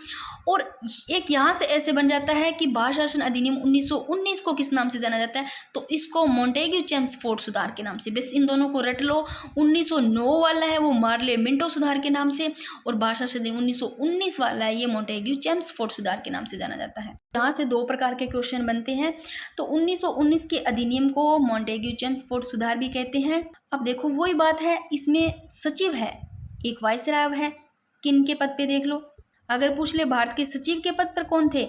और एक यहाँ से ऐसे बन जाता है कि भारत शासन अधिनियम 1919 को किस नाम से जाना जाता है, तो इसको मोंटेग्यू चेम्सफोर्ड सुधार के नाम से। बस इन दोनों को रट लो। 1909 वाला है वो मार्ले मिंटो सुधार के नाम से, और भारत शासन अधिनियम 1919 वाला है ये मोंटेग्यू चेम्सफोर्ड सुधार के नाम से जाना जाता है। यहाँ से दो प्रकार के क्वेश्चन बनते हैं। तो 1919 के अधिनियम को मोंटेग्यू चेम्सफोर्ड सुधार भी कहते हैं। अब देखो वही बात है, इसमें सचिव है, एक वायसराय है, किन के पद पे देख लो। अगर पूछ ले भारत के सचिव के पद पर कौन थे,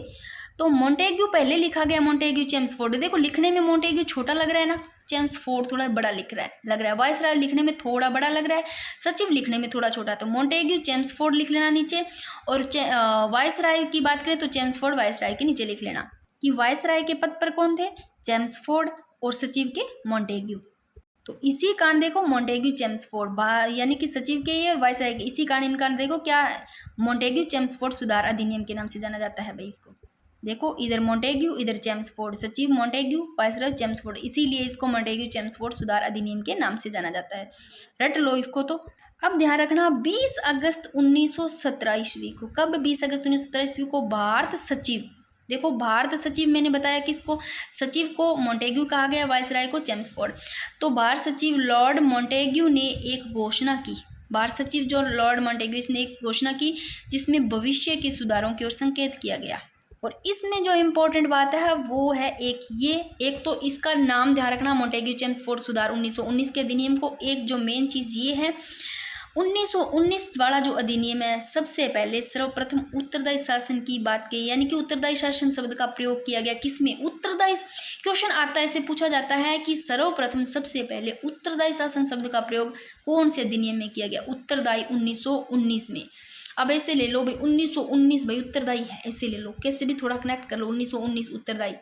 तो मोंटेग्यू पहले लिखा गया, मोंटेग्यू चेम्सफोर्ड। देखो लिखने में मोंटेग्यू छोटा लग रहा है ना, चेम्सफोर्ड थोड़ा बड़ा लग रहा है। वायसराय लिखने में थोड़ा बड़ा लग रहा है, सचिव लिखने में थोड़ा छोटा, तो मोंटेग्यू चेम्सफोर्ड लिख लेना नीचे। और वायसराय की बात करें तो चेम्सफोर्ड वायसराय के नीचे लिख लेना कि वायसराय के पद पर कौन थे, चेम्सफोर्ड, और सचिव के मोंटेग्यू। तो इसी कारण देखो मोंटेग्यू चेम्सफोर्ड, यानी कि सचिव के ये और वायसराय के, इसी कारण इनका देखो क्या मोंटेग्यू चेम्सफोर्ड सुधार अधिनियम के नाम से जाना जाता है भाई। इसको देखो इधर मोंटेग्यू इधर चेम्सफोर्ड, सचिव मोंटेग्यू वायसराय चेम्सफोर्ड, इसीलिए इसको मोंटेग्यू चेम्सफोर्ड सुधार अधिनियम के नाम से जाना जाता है। रट लो इसको। तो अब ध्यान रखना 20 अगस्त 1917 ईस्वी को, कब 20 अगस्त 1917 ईस्वी को भारत सचिव, देखो भारत सचिव मैंने बताया किसको, सचिव को मोंटेग्यू कहा गया, वायसराय को चेम्सफोर्ड। तो भारत सचिव लॉर्ड मोंटेग्यू ने एक घोषणा की, भारत सचिव जो लॉर्ड मोंटेग्यू ने एक घोषणा की जिसमें भविष्य के सुधारों की ओर संकेत किया गया। और इसमें जो इम्पोर्टेंट बात है वो है एक तो इसका नाम ध्यान रखना, मोंटेग्यू चेम्सफोर्ड सुधार 1919 के अधिनियम को। एक जो मेन चीज़ ये है 1919 वाला जो अधिनियम है, सबसे पहले सर्वप्रथम उत्तरदायी शासन की बात की, यानी कि उत्तरदायी शासन शब्द का प्रयोग किया गया। किसमें, उत्तरदायी। क्वेश्चन आता है ऐसे पूछा जाता है कि सर्वप्रथम सबसे पहले उत्तरदायी शासन शब्द का प्रयोग कौन से अधिनियम में किया गया, उत्तरदायी 1919 में। अब ऐसे ले लो भाई 1919 भाई उत्तरदायी है, ऐसे ले लो, कैसे भी थोड़ा कनेक्ट कर लो, 1919 उत्तरदायी।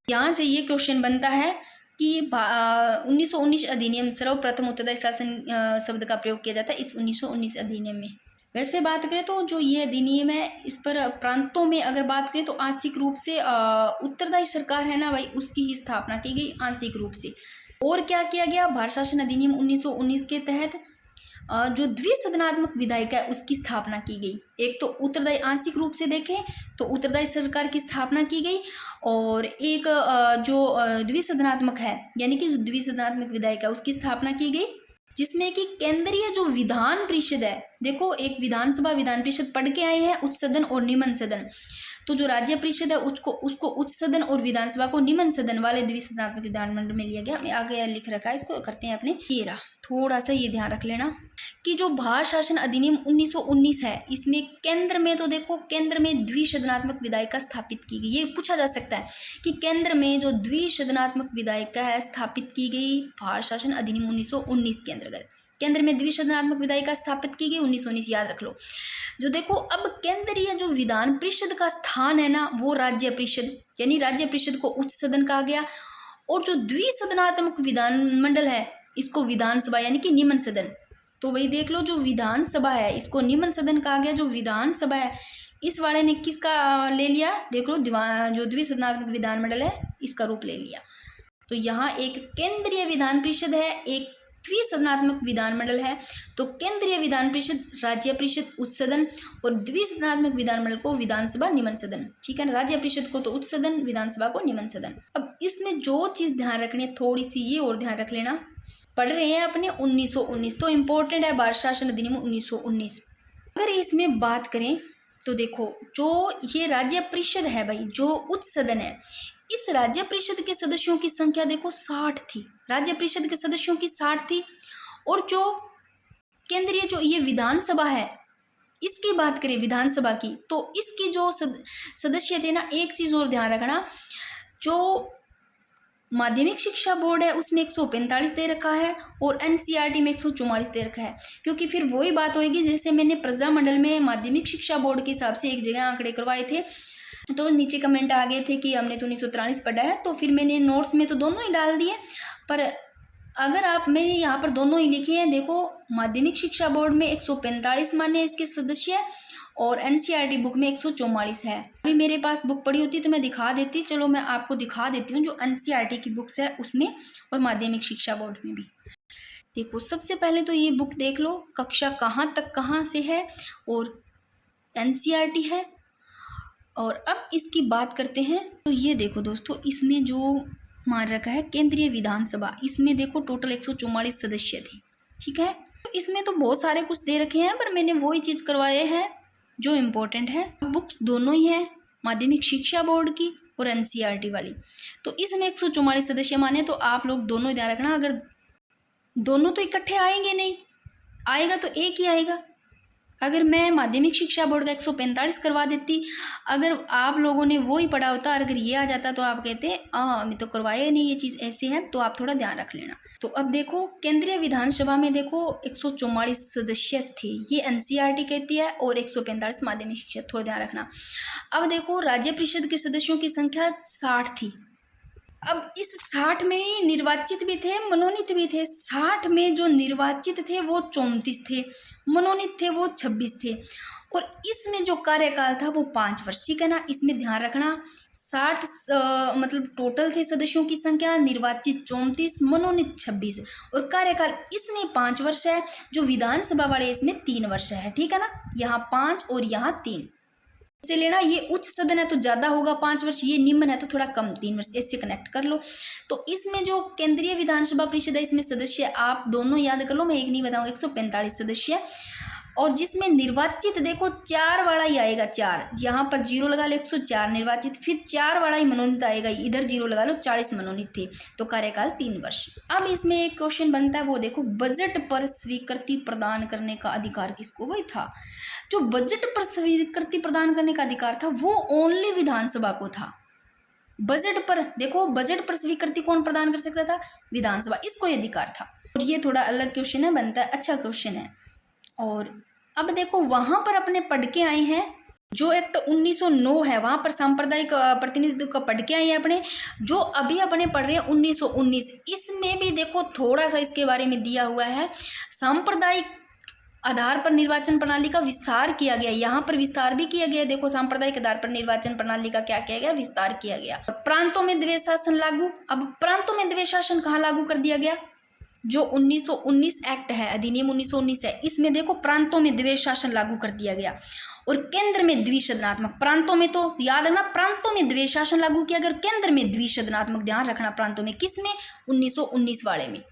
यहाँ से ये क्वेश्चन बनता है कि 1919 अधिनियम सर्वप्रथम उत्तरदायी शासन शब्द का प्रयोग किया जाता है इस 1919 अधिनियम में। वैसे बात करें तो जो ये अधिनियम है इस पर प्रांतों में अगर बात करें तो आंशिक रूप से उत्तरदायी सरकार है ना भाई, उसकी ही स्थापना की गई आंशिक रूप से। और क्या किया गया, भारत शासन अधिनियम 1919 के तहत जो द्विसदनात्मक विधायिका है उसकी स्थापना की गई। एक तो उत्तरदायी आंशिक रूप से देखें तो उत्तरदायी सरकार की स्थापना की गई, और एक जो द्विसदनात्मक है यानी कि जो द्विसदनात्मक विधायिका उसकी स्थापना की गई, जिसमें कि केंद्रीय जो विधान परिषद है, देखो एक विधानसभा विधान परिषद पढ़ के आए हैं, उच्च सदन और निम्न सदन। तो जो राज्य परिषद है उसको उच्च सदन और विधानसभा को निम्न सदन वाले द्विसदनात्मक विधानमंडल में लिया गया। मैं आगे लिख रखा है, इसको करते हैं अपने घेरा। थोड़ा सा ये ध्यान रख लेना कि जो भारत शासन अधिनियम 1919 है इसमें केंद्र में तो देखो केंद्र में द्विसदनात्मक विधायिका स्थापित की गई। ये पूछा जा सकता है कि केंद्र में जो द्विसदनात्मक विधायिका है स्थापित की गई भारत शासन अधिनियम 1919 के अंतर्गत। केंद्र में द्विसदनात्मक विधायिका स्थापित की गई 1919, याद रख लो। जो देखो अब केंद्रीय जो विधान परिषद का स्थान है ना वो राज्य परिषद, यानी राज्य परिषद को उच्च सदन कहा गया। और जो द्विसदनात्मक विधानमंडल है इसको विधानसभा यानी कि निम्न सदन। तो वही देख लो, जो विधानसभा है इसको निम्न सदन कहा गया। जो विधानसभा है इस वाले ने किसका ले लिया, देख लो जो द्विसदनात्मक विधानमंडल है इसका रूप ले लिया। तो यहाँ एक केंद्रीय विधान परिषद है, एक द्विसदनात्मक विधानमंडल है। तो केंद्रीय विधान परिषद राज्य परिषद उच्च सदन और द्विसदनात्मक विधानमंडल को विधानसभा निम्न सदन, ठीक है ना। राज्य परिषद को तो उच्च सदन, विधानसभा को निम्न सदन। अब इसमें जो चीज ध्यान रखनी है थोड़ी सी ये और ध्यान रख लेना, पढ़ रहे हैं अपने 1919 तो इम्पोर्टेंट है भारत शासन अधिनियम 1919। अगर इसमें बात करें तो देखो जो ये राज्य परिषद है भाई, जो उच्च सदन है, इस राज्य परिषद के सदस्यों की संख्या देखो 60 थी। राज्य परिषद के सदस्यों की 60 थी। और जो केंद्रीय जो ये विधानसभा है इसकी बात करें विधानसभा की, तो इसकी जो सदस्य थे ना, एक चीज और ध्यान रखना, जो माध्यमिक शिक्षा बोर्ड है उसमें 145 दे रखा है और एनसीईआरटी में 144 दे रखा है। क्योंकि फिर वही बात होगी जैसे मैंने प्रजामंडल में माध्यमिक शिक्षा बोर्ड के हिसाब से एक जगह आंकड़े करवाए थे, तो नीचे कमेंट आ गए थे कि हमने तो 1943 पढ़ा है, तो फिर मैंने नोट्स में तो दोनों ही डाल दिए। पर अगर आप मैंने यहाँ पर दोनों ही लिखे हैं, देखो माध्यमिक शिक्षा बोर्ड में 145 मान्य इसके सदस्य और एनसीईआरटी बुक में 144 है। अभी मेरे पास बुक पड़ी होती तो मैं दिखा देती, चलो मैं आपको दिखा देती हूँ जो एनसीईआरटी की बुक्स है उसमें और माध्यमिक शिक्षा बोर्ड में भी। देखो सबसे पहले तो ये बुक देख लो, कक्षा कहाँ तक कहाँ से है और एनसीईआरटी है। और अब इसकी बात करते हैं तो ये देखो दोस्तों, इसमें जो मान रखा है केंद्रीय विधानसभा, इसमें देखो टोटल 144 सदस्य थे, ठीक है। तो इसमें तो बहुत सारे कुछ दे रखे हैं पर मैंने वही चीज़ करवाए हैं जो इम्पोर्टेंट है। बुक्स दोनों ही है, माध्यमिक शिक्षा बोर्ड की और एनसीईआरटी वाली। तो इसमें 144 सदस्य माने, तो आप लोग दोनों ही ध्यान रखना, अगर दोनों तो इकट्ठे आएंगे नहीं, आएगा तो एक ही आएगा। अगर मैं माध्यमिक शिक्षा बोर्ड का 145 करवा देती, अगर आप लोगों ने वो ही पढ़ा होता और अगर ये आ जाता तो आप कहते मैं तो करवाया नहीं, ये चीज़ ऐसे है, तो आप थोड़ा ध्यान रख लेना। तो अब देखो केंद्रीय विधानसभा में देखो 144 सदस्य थे, ये एनसीईआरटी कहती है, और 145 माध्यमिक शिक्षा, थोड़ा ध्यान रखना। अब देखो राज्य परिषद के सदस्यों की संख्या 60 थी। अब इस 60 में ही निर्वाचित भी थे, मनोनीत भी थे। 60 में जो निर्वाचित थे वो 34 थे, मनोनीत थे वो 26 थे, और इसमें जो कार्यकाल था वो 5 वर्ष, ठीक है ना। इसमें ध्यान रखना 60 मतलब टोटल थे सदस्यों की संख्या, निर्वाचित 34, मनोनीत 26 और कार्यकाल इसमें 5 वर्ष है। जो विधानसभा वाले इसमें 3 वर्ष है, ठीक है ना। यहाँ 5 और यहाँ 3 से लेना। ये उच्च सदन है तो ज़्यादा होगा 5 वर्ष, ये निम्न है तो थोड़ा कम 3 वर्ष, इससे कनेक्ट कर लो। तो इसमें जो केंद्रीय विधानसभा परिषद है इसमें सदस्य आप दोनों याद कर लो, मैं एक नहीं बताऊँ, 145 सदस्य। और जिसमें निर्वाचित देखो 4 वाला ही आएगा, 4 यहाँ पर 0 लगा लो, 104 निर्वाचित, फिर 4 वाला ही मनोनीत आएगा, इधर 0 लगा लो, 40 मनोनीत थे, तो कार्यकाल 3 वर्ष। अब इसमें एक क्वेश्चन बनता है, वो देखो बजट पर स्वीकृति प्रदान करने का अधिकार किसको भाई था। जो बजट पर स्वीकृति प्रदान करने का अधिकार था वो ओनली विधानसभा को था। बजट पर देखो, बजट पर स्वीकृति कौन प्रदान कर सकता था, विधानसभा, इसको ये अधिकार था। और ये थोड़ा अलग क्वेश्चन है, बनता है, अच्छा क्वेश्चन है। और अब देखो वहां पर अपने पढ़ के आए हैं जो एक्ट 1909 है, वहां पर सांप्रदायिक प्रतिनिधित्व का पढ़ के आए हैं अपने। जो अभी अपने पढ़ रहे हैं 1919, इसमें भी देखो थोड़ा सा इसके बारे में दिया हुआ है। सांप्रदायिक आधार पर निर्वाचन प्रणाली का विस्तार किया गया, यहाँ पर विस्तार भी किया गया। देखो सांप्रदायिक आधार पर निर्वाचन प्रणाली का क्या किया गया, विस्तार किया गया। प्रांतों में द्वैध शासन लागू। अब प्रांतों में द्वैध शासन कहाँ लागू कर दिया गया, जो 1919 एक्ट है, अधिनियम 1919 है, इसमें देखो प्रांतों में द्वैध शासन लागू कर दिया गया। और केंद्र में द्विसदनात्मक, प्रांतों में तो याद रखना प्रांतों में द्वैध शासन लागू किया गया, केंद्र में द्विसदनात्मक, ध्यान रखना प्रांतों में, किसमें, 1919 वाले में।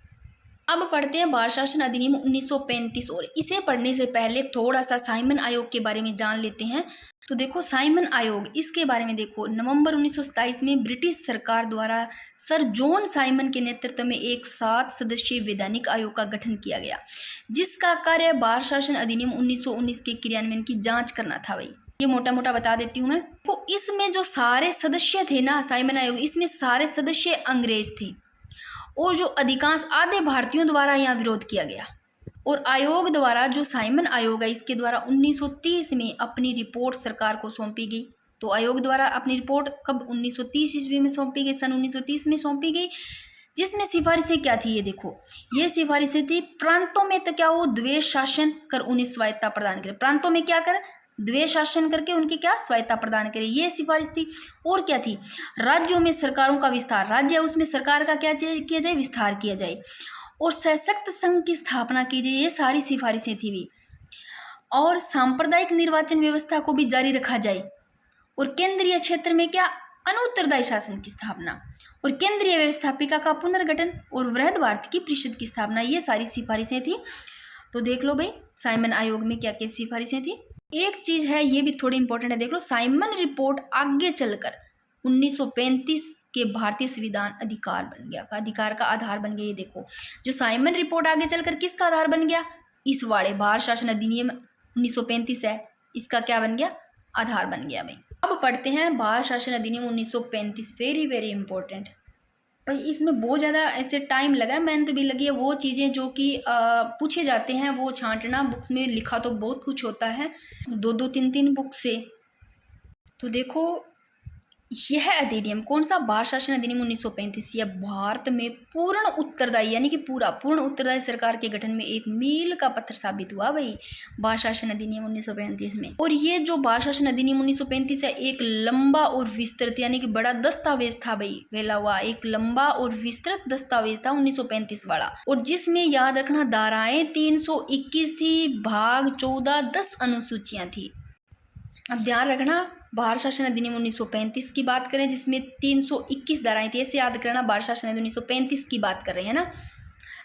अब पढ़ते हैं भारत शासन अधिनियम 1935, और इसे पढ़ने से पहले थोड़ा सा साइमन आयोग के बारे में जान लेते हैं। तो देखो साइमन आयोग, इसके बारे में देखो, नवंबर 1927 में ब्रिटिश सरकार द्वारा सर जॉन साइमन के नेतृत्व में एक 7 सदस्यीय वैधानिक आयोग का गठन किया गया, जिसका कार्य भारत शासन अधिनियम 1919 के क्रियान्वयन की जांच करना था। भाई ये मोटा मोटा बता देती हूँ मैं। तो इसमें जो सारे सदस्य थे ना साइमन आयोग, इसमें सारे सदस्य अंग्रेज थे, और जो अधिकांश आधे भारतीयों द्वारा यहाँ विरोध किया गया। और आयोग द्वारा, जो साइमन आयोग है, इसके द्वारा 1930 में अपनी रिपोर्ट सरकार को सौंपी गई। तो आयोग द्वारा अपनी रिपोर्ट कब 1930 ईस्वी में सौंपी गई, सन 1930 में सौंपी गई, जिसमें सिफारिशें क्या थी ये देखो। ये सिफारिशें थी प्रांतों में तो क्या हो द्वेष शासन कर उन्हें स्वायत्ता प्रदान करे, प्रांतों में क्या कर द्वेष शासन करके उनकी क्या स्वायत्ता प्रदान करे, ये सिफारिश थी। और क्या थी, राज्यों में सरकारों का विस्तार, राज्य है उसमें सरकार का क्या किया जाए, विस्तार किया जाए, और सशक्त संघ की स्थापना की जाए, ये सारी सिफारिशें थी भी। और सांप्रदायिक निर्वाचन व्यवस्था को भी जारी रखा जाए, और केंद्रीय क्षेत्र में क्या अनुत्तरदायी शासन की स्थापना, और केंद्रीय व्यवस्थापिका का पुनर्गठन, और वृहद वार्षिकी परिषद की स्थापना, ये सारी सिफारिशें थी। तो देख लो भाई साइमन आयोग में क्या क्या सिफारिशें थी। एक चीज है ये भी थोड़ी इंपॉर्टेंट है, देख लो साइमन रिपोर्ट आगे चलकर 1935 के भारतीय संविधान अधिकार बन गया, अधिकार का आधार बन गया। ये देखो जो साइमन रिपोर्ट आगे चलकर किसका आधार बन गया, इस वाले भारत शासन अधिनियम 1935 है, इसका क्या बन गया, आधार बन गया भाई। अब पढ़ते हैं भारत शासन अधिनियम 1935, वेरी वेरी इंपॉर्टेंट भाई। इसमें बहुत ज़्यादा ऐसे टाइम लगा है, मेहनत भी लगी है, वो चीज़ें जो कि पूछे जाते हैं वो छांटना, बुक्स में लिखा तो बहुत कुछ होता है, 2-2 3-3 बुक से। तो देखो यह अधिनियम कौन सा, भारत शासन अधिनियम 1935, यह भारत में पूर्ण उत्तरदायी यानी कि पूर्ण उत्तरदायी सरकार के गठन में एक मील का पत्थर साबित हुआ भाई, भारत शासन अधिनियम 1935 में। और ये जो भारत शासन अधिनियम 1935 है, एक लंबा और विस्तृत यानी कि बड़ा दस्तावेज था भाई, फैला हुआ एक लंबा और विस्तृत दस्तावेज था 1935 वाला, और जिसमें याद रखना धाराएं 321 थी, भाग 14, 10 अनुसूचियां थी। अब ध्यान रखना भारत शासन अधिनियम 1935 की बात करें जिसमें 321 धाराएं थी, ऐसे याद करना भारत शासन अधिनियम 1935 की बात कर रहे हैं ना।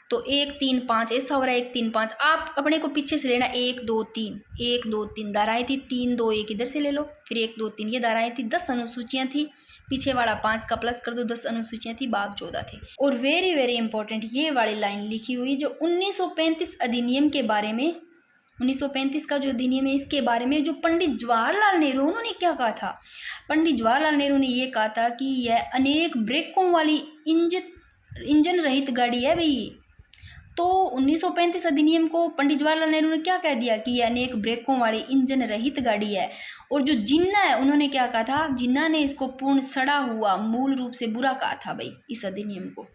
तो 1 3 5 ऐसा हो रहा है, 1 3 5 आप अपने को पीछे से लेना, 1 2 3 1 2 3 धाराएं थी, 3 2 1 इधर से ले लो, फिर 1 2 3 ये धाराएं थी, 10 अनुसूचियां थी, पीछे वाला 5 का प्लस कर दो, 10 अनुसूचियां थी, भाग 14 थे। और वेरी वेरी इंपॉर्टेंट ये वाली लाइन लिखी हुई जो 1935 अधिनियम के बारे में, 1935 का जो अधिनियम है इसके बारे में जो पंडित जवाहरलाल नेहरू उन्होंने क्या कहा था, पंडित जवाहरलाल नेहरू ने ये कहा था कि यह अनेक ब्रेकों वाली इंजन रहित गाड़ी है भाई। तो 1935 अधिनियम को पंडित जवाहरलाल नेहरू ने क्या कह दिया कि यह अनेक ब्रेकों वाली इंजन रहित गाड़ी है। और जो जिन्ना है उन्होंने क्या कहा था, जिन्ना ने इसको पूर्ण सड़ा हुआ मूल रूप से बुरा कहा था भाई इस अधिनियम को।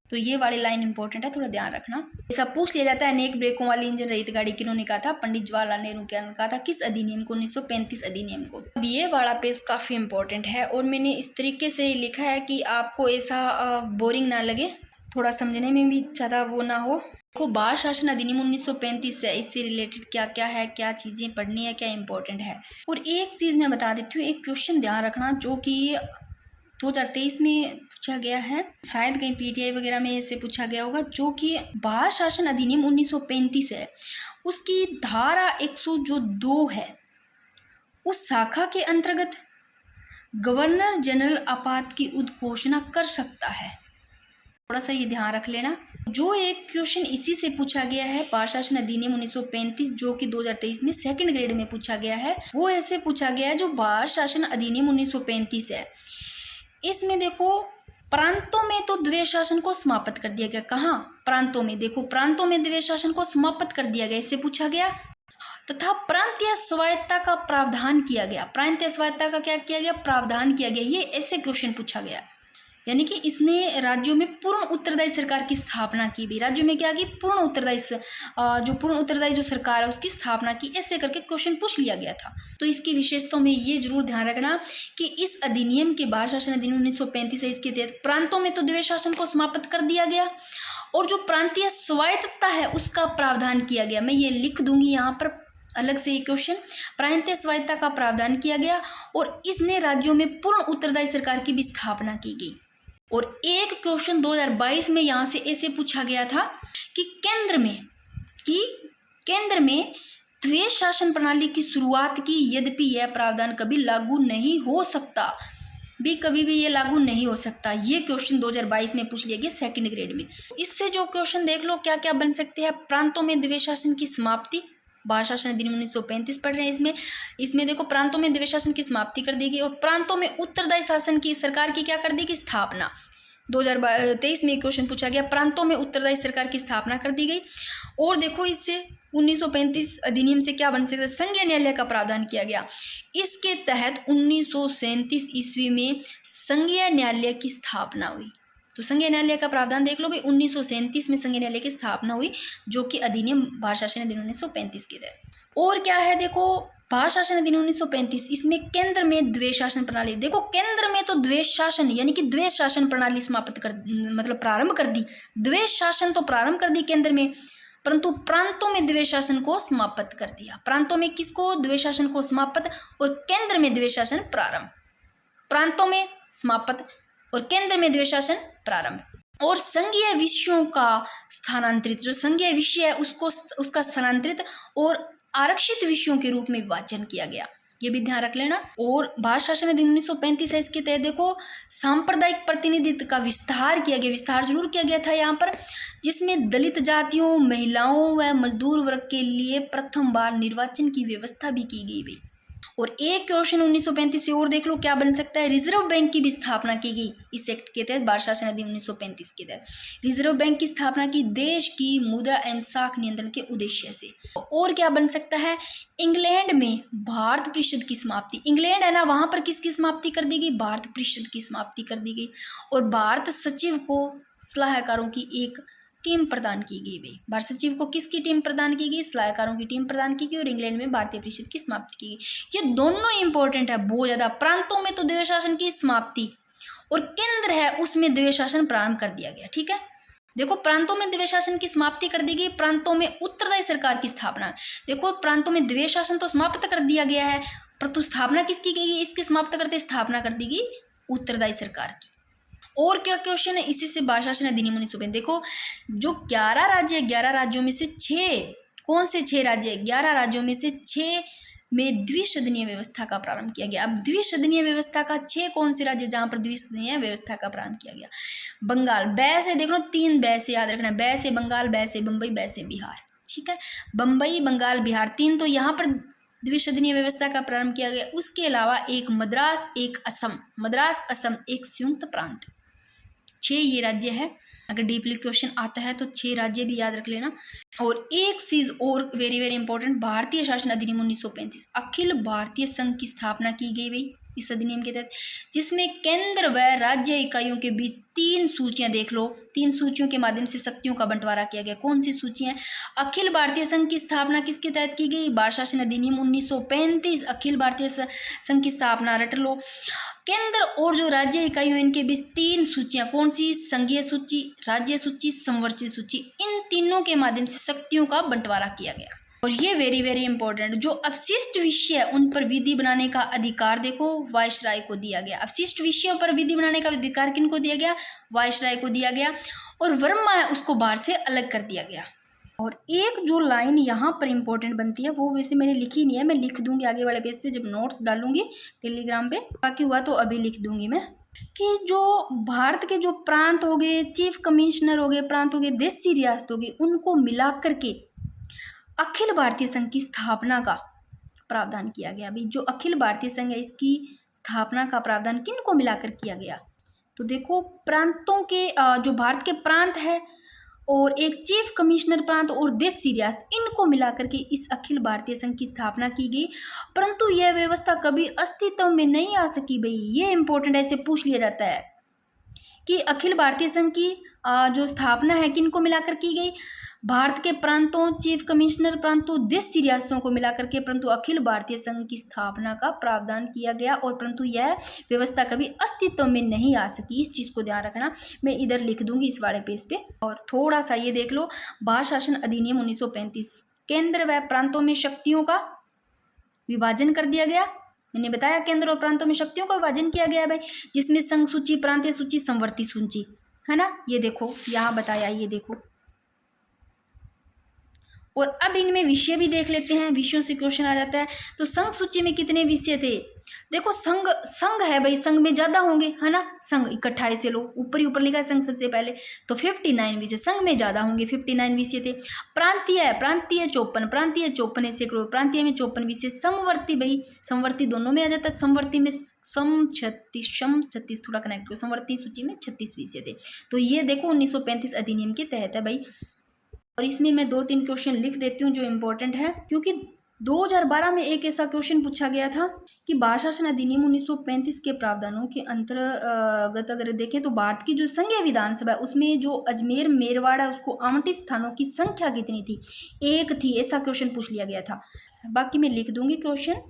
तो ये वाली लाइन इंपॉर्टेंट है, थोड़ा ध्यान रखना, ऐसा पूछ लिया जाता है। अनेक ब्रेकों वाली इंजन रहित गाड़ी किन्होंने कहा था, पंडित जवाहरलाल नेहरू ने कहा था, किस अधिनियम को, 1935 अधिनियम को। अब ये वाला पेज काफी इंपॉर्टेंट है और मैंने इस तरीके से लिखा है कि आपको ऐसा बोरिंग ना लगे, थोड़ा समझने में भी ज़्यादा वो ना हो। देखो भारत शासन अधिनियम 1935 है, इससे रिलेटेड क्या क्या है, क्या चीज़ें पढ़नी है, क्या इंपॉर्टेंट है। और एक चीज़ मैं बता देती हूँ, एक क्वेश्चन ध्यान रखना जो कि 2023 में पूछा गया है, शायद कहीं पीटीआई वगैरह में ऐसे पूछा गया होगा, जो कि भारत शासन अधिनियम 1935 है, उसकी धारा 102 है, उस शाखा के अंतर्गत गवर्नर जनरल आपात की उद्घोषणा कर सकता है। थोड़ा सा ये ध्यान रख लेना। जो एक क्वेश्चन इसी से पूछा गया है, भारत शासन अधिनियम 1935 जो कि 2023 में सेकंड ग्रेड में पूछा गया है, वो ऐसे पूछा गया है जो भारत शासन अधिनियम 1935 है। इसमें देखो प्रांतों में तो द्वेष शासन को समाप्त कर दिया गया, कहाँ, प्रांतों में, देखो प्रांतों में द्वेष शासन को समाप्त कर दिया गया, इससे पूछा गया। तथा प्रांतीय स्वायत्ता का प्रावधान किया गया, प्रांतीय स्वायत्ता का क्या किया गया, प्रावधान किया गया, ये ऐसे क्वेश्चन पूछा गया। यानी कि इसने राज्यों में पूर्ण उत्तरदायी सरकार की स्थापना की भी, राज्यों में क्या की पूर्ण उत्तरदायी जो सरकार है उसकी स्थापना की, ऐसे करके क्वेश्चन पूछ लिया गया था। तो इसकी विशेषताओं में ये जरूर ध्यान रखना कि इस अधिनियम के भारत शासन अधिनियम 1935 है, इसके तहत प्रांतों में तो द्वेष शासन को समाप्त कर दिया गया और जो प्रांतीय स्वायत्तता है उसका प्रावधान किया गया। मैं ये लिख दूंगी यहाँ पर अलग से ये क्वेश्चन, प्रांतीय स्वायत्तता का प्रावधान किया गया और इसने राज्यों में पूर्ण उत्तरदायी सरकार की भी स्थापना की गई। और एक क्वेश्चन 2022 में यहाँ से ऐसे पूछा गया था कि केंद्र में द्वेष शासन प्रणाली की शुरुआत की, यद्यपि यह प्रावधान कभी लागू नहीं हो सकता, कभी भी ये लागू नहीं हो सकता। ये क्वेश्चन 2022 में पूछ लिया गया सेकंड ग्रेड में। इससे जो क्वेश्चन देख लो क्या क्या बन सकते हैं, प्रांतों में द्वेष शासन की समाप्ति, भारत शासन अधिनियम 1935 पढ़ रहे हैं, इसमें देखो प्रांतों में द्वेष शासन की समाप्ति कर दी गई और प्रांतों में उत्तरदायी शासन की सरकार की क्या कर दी गई, स्थापना। 2023 में क्वेश्चन पूछा गया, प्रांतों में उत्तरदायी सरकार की स्थापना कर दी गई। और देखो इससे 1935 अधिनियम से क्या बन सकता है, संघीय न्यायालय का प्रावधान किया गया। इसके तहत 1937 ईस्वी में संघीय न्यायालय की स्थापना हुई। तो संघीय न्यायालय का प्रावधान देख लो भाई, 1937 में संघीय न्यायालय की स्थापना हुई, जो कि अधिनियम भारत शासन अधिनियम 1935 के तहत। और क्या है देखो, भारत शासन अधिनियम 1935, इसमें केंद्र में द्वैध शासन प्रणाली। देखो केंद्र में तो द्वैध शासन यानी कि द्वैध शासन प्रणाली समाप्त कर प्रारंभ कर दी। द्वैध शासन तो प्रारंभ कर दी केंद्र में, परंतु प्रांतों में द्वैध शासन को समाप्त कर दिया। प्रांतों में किसको, द्वैध शासन को समाप्त, और केंद्र में द्वैध शासन प्रारंभ। प्रांतों में समाप्त और केंद्र में द्वैध शासन प्रारंभ। और संघीय विषयों का स्थानांतरित, जो संघीय विषय है उसका स्थानांतरित और आरक्षित विषयों के रूप में विभाजन किया गया, ये भी ध्यान रख लेना। और भारत शासन अधिनियम 1935 है, इसके तहत देखो सांप्रदायिक प्रतिनिधित्व का विस्तार किया गया। विस्तार जरूर किया गया था यहाँ पर, जिसमें दलित जातियों, महिलाओं व मजदूर वर्ग के लिए प्रथम बार निर्वाचन की व्यवस्था भी की गई। और एक क्वेश्चन 1935 से और देख लो क्या बन सकता है, रिजर्व बैंक की भी स्थापना की गई इस एक्ट के तहत, भारत शासन अधिनियम 1935 के तहत। रिजर्व बैंक की स्थापना की देश की मुद्रा एवं साख नियंत्रण के उद्देश्य से। और क्या बन सकता है, इंग्लैंड में भारत परिषद की समाप्ति। इंग्लैंड है ना, वहां पर किसकी समाप्ति कर दी गई, भारत परिषद की समाप्ति कर दी गई। और भारत सचिव को सलाहकारों की एक टीम प्रदान की गई। भाई भारत सचिव को किसकी टीम प्रदान की गई, सलाहकारों की टीम प्रदान की गई। और इंग्लैंड में भारतीय परिषद की समाप्ति की गई। ये दोनों इंपॉर्टेंट है बहुत ज्यादा। प्रांतों में तो द्वैध शासन की समाप्ति, और केंद्र है उसमें द्वैध शासन प्रारंभ कर दिया गया। ठीक है, देखो प्रांतों में द्वैध शासन की समाप्ति कर दी गई, प्रांतों में उत्तरदायी सरकार की स्थापना। देखो प्रांतों में द्वैध शासन तो समाप्त कर दिया गया है, परंतु स्थापना किसकी गई, इसकी समाप्त करते स्थापना कर दी गई उत्तरदायी सरकार की। और क्या क्वेश्चन है, इसी से भारत शासन अधिनियम 1935। देखो जो 11 राज्य है, 11 राज्यों में से 6, कौन से 6 राज्य है, 11 राज्यों में से 6 में द्विसदनीय व्यवस्था का प्रारंभ किया गया। अब द्विसदनीय व्यवस्था का 6 कौन से राज्य जहां पर द्विसदनीय व्यवस्था का प्रारंभ किया गया, बंगाल, बै से देख लो 3 बै से याद रखना, बै से बंगाल, बै से बम्बई, बै से बिहार। ठीक है, बम्बई, बंगाल, बिहार 3 तो यहाँ पर द्विसदनीय व्यवस्था का प्रारंभ किया गया। उसके अलावा एक मद्रास, एक असम, मद्रास असम एक संयुक्त प्रांत। 6 ये राज्य है। अगर डीपली क्वेश्चन आता है तो 6 राज्य भी याद रख लेना। और एक चीज और वेरी वेरी इंपॉर्टेंट, भारतीय शासन अधिनियम 1935, अखिल भारतीय संघ की स्थापना की गई भाई इस अधिनियम के तहत, जिसमें केंद्र व राज्य इकाइयों के बीच 3 सूचियां, देख लो 3 सूचियों के माध्यम से शक्तियों का बंटवारा किया गया। कौन सी सूचियां, अखिल भारतीय संघ की स्थापना किसके तहत की गई, भारत शासन अधिनियम 1935, अखिल भारतीय संघ की स्थापना रट लो। केंद्र और जो राज्य इकाइयों इनके बीच 3 सूचियां, कौन सी, संघीय सूची, राज्य सूची, संवर्ती सूची, इन तीनों के माध्यम से शक्तियों का बंटवारा किया गया। और ये वेरी वेरी इंपॉर्टेंट, जो अपशिष्ट विषय है उन पर विधि बनाने का अधिकार देखो वायसराय को दिया गया। अपशिष्ट विषयों पर विधि बनाने का अधिकार किनको दिया गया, वायसराय को दिया गया। और वर्मा है उसको बाहर से अलग कर दिया गया। और एक जो लाइन यहाँ पर इंपॉर्टेंट बनती है, वो वैसे मैंने लिखी नहीं है, मैं लिख दूंगी आगे वाले पेज पे जब नोट्स डालूंगी टेलीग्राम पे, बाकी हुआ तो अभी लिख दूंगी मैं, कि जो भारत के जो प्रांत हो गए, चीफ कमिश्नर हो गए, प्रांत हो गए, देशी रियासत हो गई, उनको मिलाकर के अखिल भारतीय संघ की स्थापना का प्रावधान किया गया। अभी जो अखिल भारतीय संघ है इसकी स्थापना का प्रावधान किनको मिलाकर किया गया, तो देखो प्रांतों के जो भारत के प्रांत है और एक चीफ कमिश्नर प्रांत और देशी रियासत, इनको मिलाकर के इस अखिल भारतीय संघ की स्थापना की गई। परंतु यह व्यवस्था कभी अस्तित्व में नहीं आ सकी भाई, ये इंपॉर्टेंट ऐसे पूछ लिया जाता है कि अखिल भारतीय संघ की जो स्थापना है किनको मिलाकर की गई, भारत के प्रांतों, चीफ कमिश्नर प्रांतों, देशी रियासतों को मिलाकर के, परंतु अखिल भारतीय संघ की स्थापना का प्रावधान किया गया। और परंतु यह व्यवस्था कभी अस्तित्व में नहीं आ सकी, इस चीज को ध्यान रखना। मैं इधर लिख दूंगी इस वाले पेज पे। और थोड़ा सा ये देख लो, भारत शासन अधिनियम 1935, केंद्र व प्रांतों में शक्तियों का विभाजन कर दिया गया। मैंने बताया केंद्र और प्रांतों में शक्तियों का विभाजन किया गया भाई, जिसमें संघ सूची, प्रांतीय सूची, संवर्ती सूची, है ना, ये देखो यहाँ बताया, ये देखो। और अब इनमें विषय भी देख लेते हैं, विषयों से क्वेश्चन आ जाता है। तो संघ सूची में कितने विषय थे, देखो संघ है भाई, संघ में ज्यादा होंगे, है ना, संघ इकट्ठा ऐसे लो, ऊपर लिखा है संघ सबसे पहले, तो 59 विषय, संघ में ज्यादा होंगे, 59 विषय थे। प्रांतीय 54, प्रांतीय 54 ऐसे करो, प्रांतीय में 54 विषय। समवर्ती भाई, समवर्ती दोनों में आ जाता है, समवर्ती में सम 36 थोड़ा कनेक्ट करो, समवर्ती सूची में 36 विषय थे। तो ये देखो 1935 अधिनियम के तहत है भाई। और इसमें मैं 2-3 क्वेश्चन लिख देती हूँ जो इम्पोर्टेंट है, क्योंकि 2012 में एक ऐसा क्वेश्चन पूछा गया था कि भारत शासन अधिनियम 1935 के प्रावधानों के अंतर्गत अगर देखें तो भारत की जो संघीय विधानसभा है उसमें जो अजमेर मेरवाड़ है उसको आवंटित स्थानों की संख्या कितनी थी, एक थी, ऐसा क्वेश्चन पूछ लिया गया था। बाकी मैं लिख दूंगी क्वेश्चन।